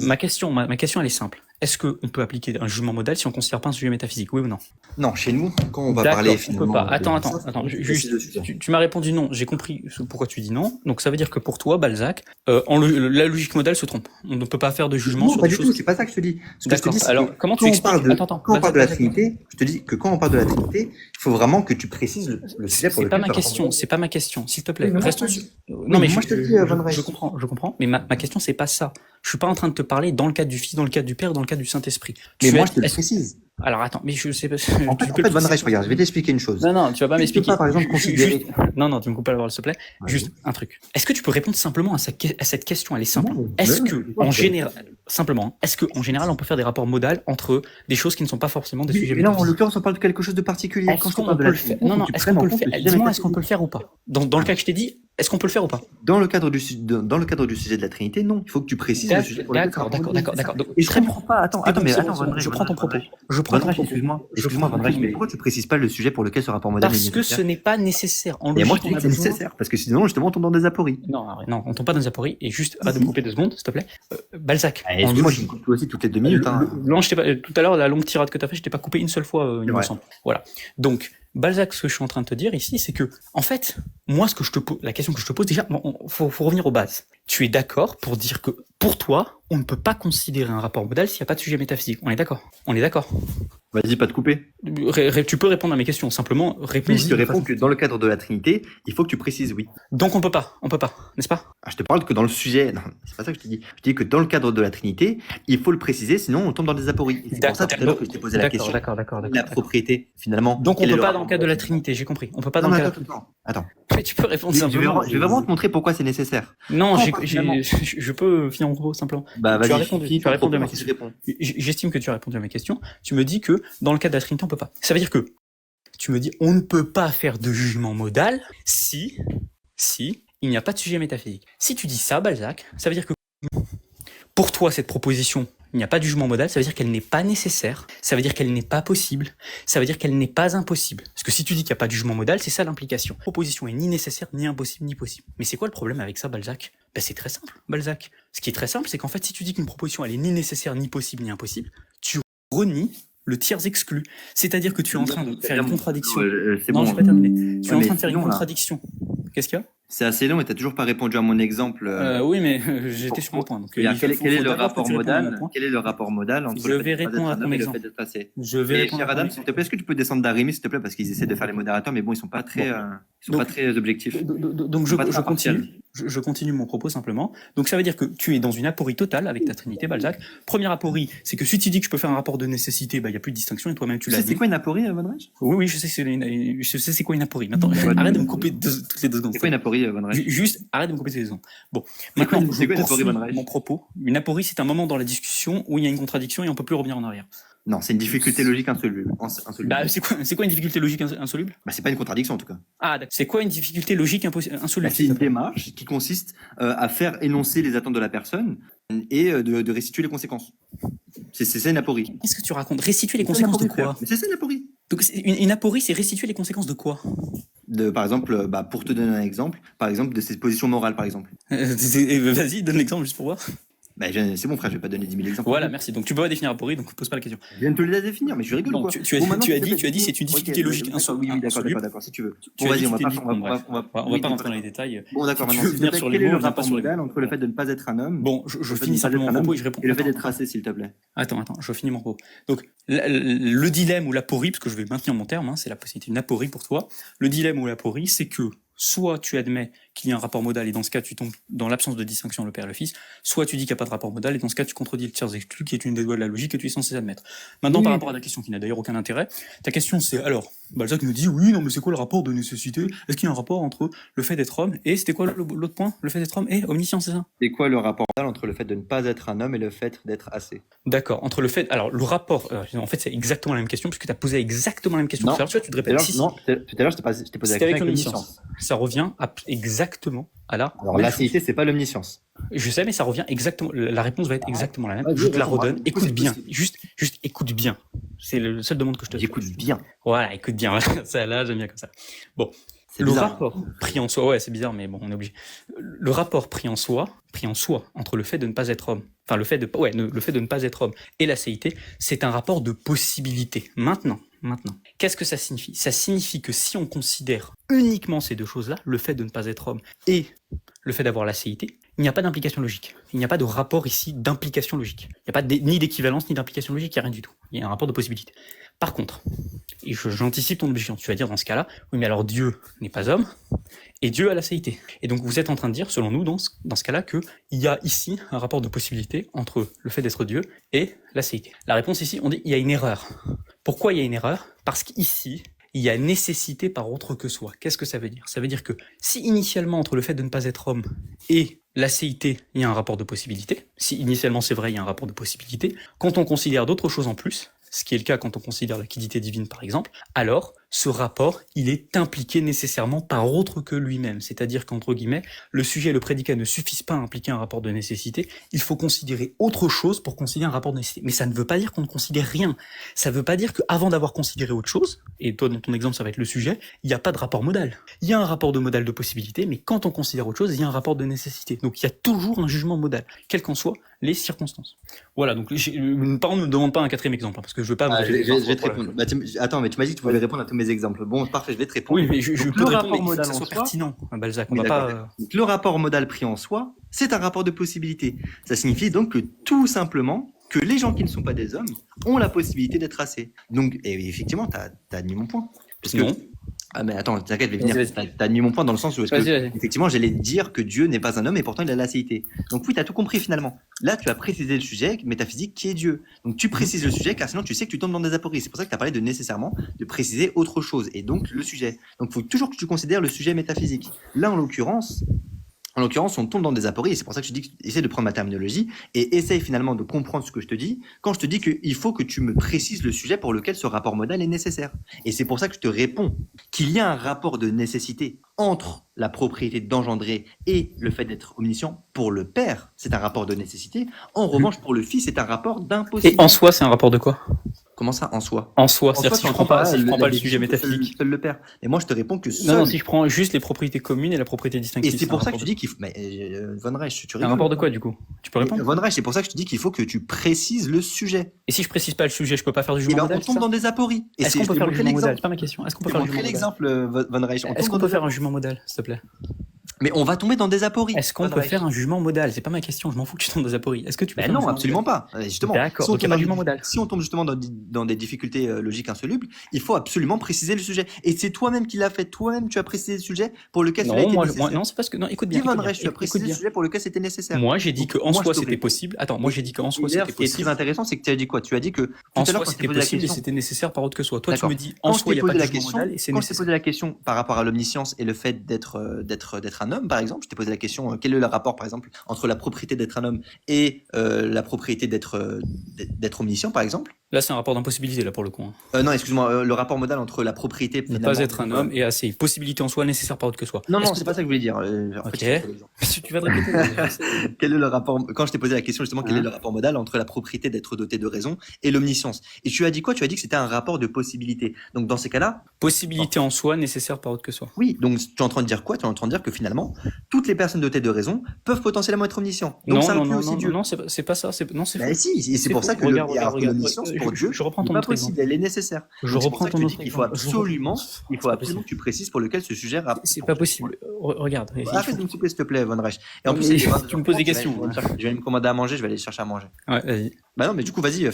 Ma question, elle est simple. Est-ce qu'on peut appliquer un jugement modal si on ne considère pas un sujet métaphysique, oui ou non? Non, chez nous, quand on va parler finalement. On peut pas. Attends. Tu m'as répondu non. J'ai compris pourquoi tu dis non. Donc ça veut dire que pour toi, Balzac, la logique modale se trompe. On ne peut pas faire de jugement sur des choses. Non, pas du tout. C'est pas ça que je te dis. Ce que je te dis, alors comment tu expliques? Quand on parle de la Trinité, je te dis que quand on parle de la Trinité, il faut vraiment que tu précises le sujet pour lequel. C'est pas ma question. S'il te plaît, restons sur. Non, mais moi je te dis, je comprends. Mais ma question c'est pas ça. Je suis pas en train de te parler dans le cadre du Fils, dans le cadre du Père, dans le cadre du Saint-Esprit. Mais moi je te le précise. Alors attends, mais je sais pas. En fait, Van Reich, regarde, je vais t'expliquer une chose. Non, tu vas pas m'expliquer. Tu peux pas, par exemple, considérer. Non, tu me coupes pas la parole, s'il te plaît. Ouais. Juste un truc. Est-ce que tu peux répondre simplement à cette question? Elle est simple. Est-ce que, en général, on peut faire des rapports modaux entre des choses qui ne sont pas forcément des sujets? Mais non, en l'occurrence, on parle de quelque chose de particulier. Est-ce qu'on peut le faire? Non, est-ce qu'on peut le faire? Dis-moi, est-ce qu'on peut le faire ou pas? Dans le cas que je t'ai dit, est-ce qu'on peut le faire ou pas? Dans le cadre du sujet de la Trinité, non. Il faut que tu précises le sujet. D'accord. Et je comprends pas. Attends, je prends ton propos. Excuse-moi, Van Reich, mais pourquoi tu précises pas le sujet pour lequel ce rapport modal est nécessaire? Parce que ce n'est pas nécessaire. Et moi, je dis que c'est nécessaire, parce que sinon, justement, on tombe dans des apories. Non, on tombe pas dans des apories. Et juste, arrête de me couper 2 secondes, s'il te plaît. Balzac. Excuse-moi, je me coupe aussi toutes les 2 minutes. Non, tout à l'heure, la longue tirade que tu as fait, je t'ai pas coupé une seule fois, il me semble. Voilà. Donc, Balzac, ce que je suis en train de te dire ici, c'est que, en fait, moi, la question que je te pose, déjà, faut revenir aux bases. Tu es d'accord pour dire que, pour toi, on ne peut pas considérer un rapport modal s'il n'y a pas de sujet métaphysique. On est d'accord? Vas-y, pas de couper. Tu peux répondre à mes questions, simplement réponds. Oui, je te réponds que dans le cadre de la Trinité, il faut que tu précises oui. Donc on peut pas, n'est-ce pas? Je te parle que dans le sujet, non, c'est pas ça que je te dis. Je dis que dans le cadre de la Trinité, il faut le préciser, sinon on tombe dans des apories. C'est pour ça tout à l'heure que je t'ai posé la question. D'accord. La propriété, finalement. Donc on peut pas dans le cadre de la Trinité, j'ai compris. On peut pas dans le cadre. Attends. Mais tu peux répondre simplement. Je vais vraiment te montrer pourquoi c'est nécessaire. Non, je peux finir mon propos simplement. Bah vas-y. Tu as répondu à ma question. J'estime que tu as répondu à ma question. Tu me dis que dans le cadre de la Trinité, on peut pas. Ça veut dire que tu me dis on ne peut pas faire de jugement modal si il n'y a pas de sujet métaphysique. Si tu dis ça, Balzac, ça veut dire que pour toi, cette proposition, il n'y a pas de jugement modal, ça veut dire qu'elle n'est pas nécessaire, ça veut dire qu'elle n'est pas possible, ça veut dire qu'elle n'est pas impossible. Parce que si tu dis qu'il n'y a pas de jugement modal, c'est ça l'implication. La proposition est ni nécessaire, ni impossible, ni possible. Mais c'est quoi le problème avec ça, Balzac? C'est très simple, Balzac. Ce qui est très simple, c'est qu'en fait, si tu dis qu'une proposition, elle est ni nécessaire, ni possible, ni impossible, tu renies le tiers exclu. C'est-à-dire que tu es en train de faire une contradiction. Non, je vais pas terminer. Tu es en train de faire une contradiction. Qu'est-ce qu'il y a? C'est assez long et t'as toujours pas répondu à mon exemple. Oui, mais j'étais sur mon point. Donc, quel est le rapport modal Quel est le rapport modal entre le fait d'être un homme et le fait d'être assez? Cher Adam, s'il te plaît, est-ce que tu peux descendre d'Arimi, s'il te plaît, parce qu'ils essaient de faire les modérateurs, mais bon, ils sont pas très objectifs. Donc je continue mon propos simplement. Donc ça veut dire que tu es dans une aporie totale avec ta trinité, Balzac. Première aporie, c'est que si tu dis que je peux faire un rapport de nécessité, il y a plus de distinction et toi-même tu l'as dit. C'est quoi une aporie, Von Reich? Oui, je sais c'est quoi une aporie. Maintenant, arrête de me couper toutes les 2 secondes. C'est quoi une aporie, Von Reich? Juste, arrête de me couper toutes les 2 secondes. Bon, maintenant, je poursuis mon propos. Une aporie, c'est un moment dans la discussion où il y a une contradiction et on peut plus revenir en arrière. Non, c'est une difficulté logique insoluble. C'est quoi une difficulté logique insoluble? C'est pas une contradiction en tout cas. Ah, d'accord. C'est quoi une difficulté logique insoluble? C'est une démarche qui consiste à faire énoncer les attentes de la personne et de restituer les conséquences. C'est ça une aporie. Qu'est-ce que tu racontes? Restituer les conséquences de quoi? Mais c'est ça une aporie. Donc une aporie, c'est restituer les conséquences de quoi? Par exemple, pour te donner un exemple, par exemple de cette position morale, par exemple. Vas-y, donne l'exemple juste pour voir. C'est bon frère, je vais pas donner 10 000 exemples. Voilà, merci. Donc tu peux pas définir aporie, donc pose pas la question. Je viens de te le définir, mais je rigole quoi. Tu as dit c'est une difficulté logique insoluble. Oui, d'accord, si tu veux. Bon, vas-y, on va pas rentrer dans les détails. Bon, d'accord, maintenant, quel est le rapport modal entre le fait de ne pas être un homme? Bon, je finis simplement mon propos et je réponds. Et le fait d'être assez, s'il te plaît. Attends, je finis mon propos. Donc, le dilemme ou l'aporie, parce que je vais maintenir mon terme, c'est la possibilité d'une aporie pour toi. Le dilemme ou l'aporie, c'est que soit tu admets qu'il y a un rapport modal et dans ce cas tu tombes dans l'absence de distinction le père et le fils, soit tu dis qu'il n'y a pas de rapport modal et dans ce cas tu contredis le tiers exclu qui est une des lois de la logique que tu es censé admettre. Maintenant par rapport à ta question qui n'a d'ailleurs aucun intérêt, ta question c'est alors, Balzac me dit oui non mais c'est quoi le rapport de nécessité? Est-ce qu'il y a un rapport entre le fait d'être homme et c'était quoi l'autre point? Le fait d'être homme et omniscience, c'est ça? C'est quoi le rapport modal entre le fait de ne pas être un homme et le fait d'être assez? D'accord, entre le fait, alors le rapport, en fait c'est exactement la même question puisque tu as posé exactement la même question. Non, tu te répètes. Non, tout à l'heure je t'ai posé la question avec l'omniscience. Ça revient exactement à la. Alors l'acéité, c'est pas l'omniscience. Je sais, mais ça revient exactement. La réponse va être exactement la même. Je te la redonne. Écoute bien. Juste écoute bien. C'est le seul demande que je te fais. J'écoute bien. Voilà, écoute bien. Ça, là, j'aime bien comme ça. Bon. Le rapport pris en soi, ouais, c'est bizarre, mais bon, on est obligé. Le rapport pris en soi entre le fait de ne pas être homme, enfin le fait de ne pas être homme et l'acéité, c'est un rapport de possibilité. Maintenant, qu'est-ce que ça signifie? Ça signifie que si on considère uniquement ces deux choses-là, le fait de ne pas être homme et le fait d'avoir l'acéité, il n'y a pas d'implication logique. Il n'y a pas de rapport ici d'implication logique. Il n'y a pas ni d'équivalence ni d'implication logique, il n'y a rien du tout. Il y a un rapport de possibilité. Par contre, et j'anticipe ton objection, tu vas dire dans ce cas-là, oui mais alors Dieu n'est pas homme, et Dieu a l'acéité. Et donc vous êtes en train de dire, selon nous, dans ce cas-là, qu'il y a ici un rapport de possibilité entre le fait d'être Dieu et l'acéité. La réponse ici, on dit il y a une erreur. Pourquoi il y a une erreur? Parce qu'ici, il y a nécessité par autre que soi. Qu'est-ce que ça veut dire? Ça veut dire que si initialement, entre le fait de ne pas être homme et l'acéité, il y a un rapport de possibilité, si initialement c'est vrai, il y a un rapport de possibilité, quand on considère d'autres choses en plus, ce qui est le cas quand on considère la quiddité divine par exemple, alors ce rapport, il est impliqué nécessairement par autre que lui-même. C'est-à-dire qu'entre guillemets, le sujet et le prédicat ne suffisent pas à impliquer un rapport de nécessité, il faut considérer autre chose pour considérer un rapport de nécessité. Mais ça ne veut pas dire qu'on ne considère rien. Ça ne veut pas dire qu'avant d'avoir considéré autre chose, et toi dans ton exemple ça va être le sujet, il n'y a pas de rapport modal. Il y a un rapport de modal de possibilité, mais quand on considère autre chose, il y a un rapport de nécessité. Donc il y a toujours un jugement modal, quelles qu'en soient les circonstances. Voilà, donc par contre ne me demande pas un quatrième exemple, parce que je veux pas... je vais te répondre. Attends, mais tu m'as dit que tu voulais répondre à tous mes exemples. Bon, parfait, je vais te répondre. Oui, mais je peux te répondre, mais que ça soit pertinent, Balzac. On va pas... Donc, le rapport modal pris en soi, c'est un rapport de possibilité. Ça signifie donc que tout simplement, que les gens qui ne sont pas des hommes ont la possibilité d'être assez. Donc, et effectivement, t'as admis mon point. Parce que... Ah mais attends, t'inquiète, je vais venir. T'as admis mon point dans le sens où effectivement j'allais dire que Dieu n'est pas un homme et pourtant il a l'acéité. Donc oui, t'as tout compris finalement. Là, tu as précisé le sujet métaphysique qui est Dieu. Donc tu précises le sujet car sinon tu sais que tu tombes dans des apories. C'est pour ça que t'as parlé de nécessairement de préciser autre chose et donc le sujet. Donc il faut toujours que tu considères le sujet métaphysique. Là, en l'occurrence, on tombe dans des apories et c'est pour ça que je dis essaie de prendre ma terminologie et essaye finalement de comprendre ce que je te dis quand je te dis qu'il faut que tu me précises le sujet pour lequel ce rapport modal est nécessaire. Et c'est pour ça que je te réponds qu'il y a un rapport de nécessité entre la propriété d'engendrer et le fait d'être omniscient. Pour le père, c'est un rapport de nécessité. En revanche, pour le fils, c'est un rapport d'impossibilité. Et en soi, c'est un rapport de quoi? Comment ça, en soi? En soi, c'est-à-dire si je prends pas le sujet métaphysique. Seul le père. Et moi, je te réponds que non, si je prends juste les propriétés communes et la propriété distinctive. Et c'est pour ça que je dis qu'il faut... Mais Von Reich, tu rigoles. Un rapport de quoi, du coup? Tu peux répondre? Von Reich, c'est pour ça que je te dis qu'il faut que tu précises le sujet. Et si je précise pas le sujet, je peux pas faire du jugement modal? On tombe dans des apories. Est-ce qu'on peut faire le jugement modal? C'est pas ma question. Est-ce qu'on peut faire le jugement modal? L'exemple, Von Reich. Est-ce qu'on peut faire un jugement modal, s'il te plaît? Mais on va tomber dans des apories. Est-ce qu'on peut faire un jugement modal? C'est pas ma question, je m'en fous que tu tombes dans des apories. Est-ce que tu peux faire non, un jugement absolument modal? pas. Justement, D'accord, si on tombe justement dans des difficultés logiques insolubles, il faut absolument préciser le sujet. Et c'est toi-même qui l'as fait. Toi-même, tu as précisé le sujet pour lequel cela était nécessaire. Non, c'est parce que... Non, écoute bien. Yvonne Reich, tu as précisé le sujet pour lequel c'était nécessaire. Moi, j'ai dit qu'en soi, c'était possible. Attends, moi, j'ai dit qu'en soi, c'était possible. Ce qui est très intéressant, c'est que tu as dit quoi? Tu as dit que en soi, c'était possible et c'était nécessaire par autre que soit. Toi, tu me dis en soi, il n'y a pas de jugement modal et c'est nécessaire. Quand je t'ai posé la question par rapport à l'omniscience et le fait d'être un homme, par exemple, je t'ai posé la question, quel est le rapport, par exemple, entre la propriété d'être un homme et la propriété d'être omniscient, par exemple? Là, c'est un rapport d'impossibilité, là, pour le coup. Non, excuse-moi, le rapport modal entre la propriété... Ne pas être un homme et assez. Possibilité en soi nécessaire par autre que soi. Non, c'est pas ça que je voulais dire. Ok. Tu vas te répéter. Quel est le rapport... Quand je t'ai posé la question, justement, quel est le rapport modal entre la propriété d'être doté de raison et l'omniscience? Et tu as dit quoi? Tu as dit que c'était un rapport de possibilité. Donc, dans ces cas-là... Possibilité en soi nécessaire par autre que soi. Oui, donc tu es en train de dire quoi? Tu es en train de dire que finalement, toutes les personnes dotées de raison peuvent potentiellement être omniscients. Donc, non, c'est pas ça. Non, c'est faux. Si, et c'est pour ça que l'omniscience pour Dieu, je reprends ton autre exemple. Elle est nécessaire. Je reprends ton autre exemple. Il faut absolument que tu précises pour lequel ce sujet... C'est pas possible. Regarde. Arrête de me couper, s'il te plaît, Von Reich. Et en plus, tu me poses des questions. Je vais aller me commander à manger, je vais aller chercher à manger. Ouais, vas-y. Bah non, mais du coup, vas-y,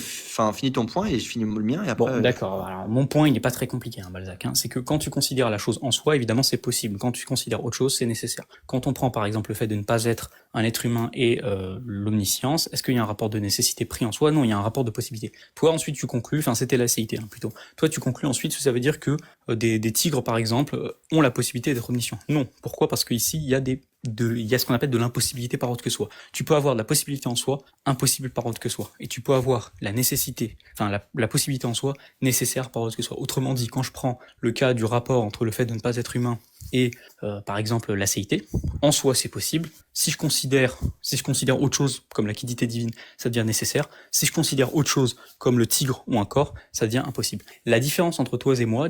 finis ton point et je finis le mien et après... Bon, d'accord. Alors, mon point, il n'est pas très compliqué, Balzac. C'est que quand tu considères la chose en soi, évidemment, c'est possible. Quand tu considères autre chose, c'est nécessaire. Quand on prend, par exemple, le fait de ne pas être un être humain et l'omniscience, est-ce qu'il y a un rapport de nécessité pris en soi? Non, il y a un rapport de possibilité. Toi, ensuite, tu conclus, c'était l'acéité, plutôt. Toi, tu conclus ensuite que ça veut dire que des tigres, par exemple, ont la possibilité d'être omniscients. Non. Pourquoi? Parce qu'ici, il y a ce qu'on appelle de l'impossibilité par autre que soi. Tu peux avoir de la possibilité en soi, impossible par autre que soi. Et tu peux avoir la nécessité, la possibilité en soi, nécessaire par autre que soi. Autrement dit, quand je prends le cas du rapport entre le fait de ne pas être humain et, par exemple, l'acéité, en soi, c'est possible. Si je considère autre chose, comme la quiddité divine, ça devient nécessaire. Si je considère autre chose, comme le tigre ou un corps, ça devient impossible. La différence entre toi et moi,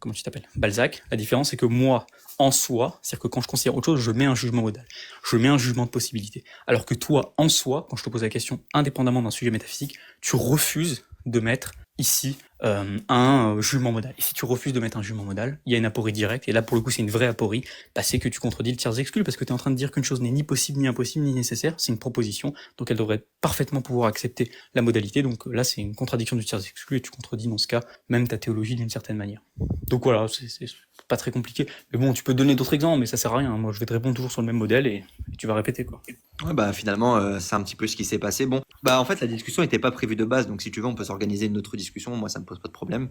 comment tu t'appelles? Balzac, la différence, c'est que moi, en soi, c'est-à-dire que quand je considère autre chose, je mets un jugement modal. Je mets un jugement de possibilité. Alors que toi, en soi, quand je te pose la question, indépendamment d'un sujet métaphysique, tu refuses de mettre ici un jugement modal. Et si tu refuses de mettre un jugement modal, il y a une aporie directe, et là pour le coup c'est une vraie aporie, c'est que tu contredis le tiers exclu, parce que tu es en train de dire qu'une chose n'est ni possible, ni impossible, ni nécessaire, c'est une proposition, donc elle devrait parfaitement pouvoir accepter la modalité, donc là c'est une contradiction du tiers exclu, et tu contredis dans ce cas même ta théologie d'une certaine manière. Donc voilà, c'est pas très compliqué, mais bon, tu peux donner d'autres exemples, mais ça sert à rien, moi je vais te répondre toujours sur le même modèle, et tu vas répéter quoi. Ouais, finalement c'est un petit peu ce qui s'est passé. Bon, en fait la discussion n'était pas prévue de base, donc si tu veux on peut s'organiser une autre discussion, moi ça me pose pas de problème.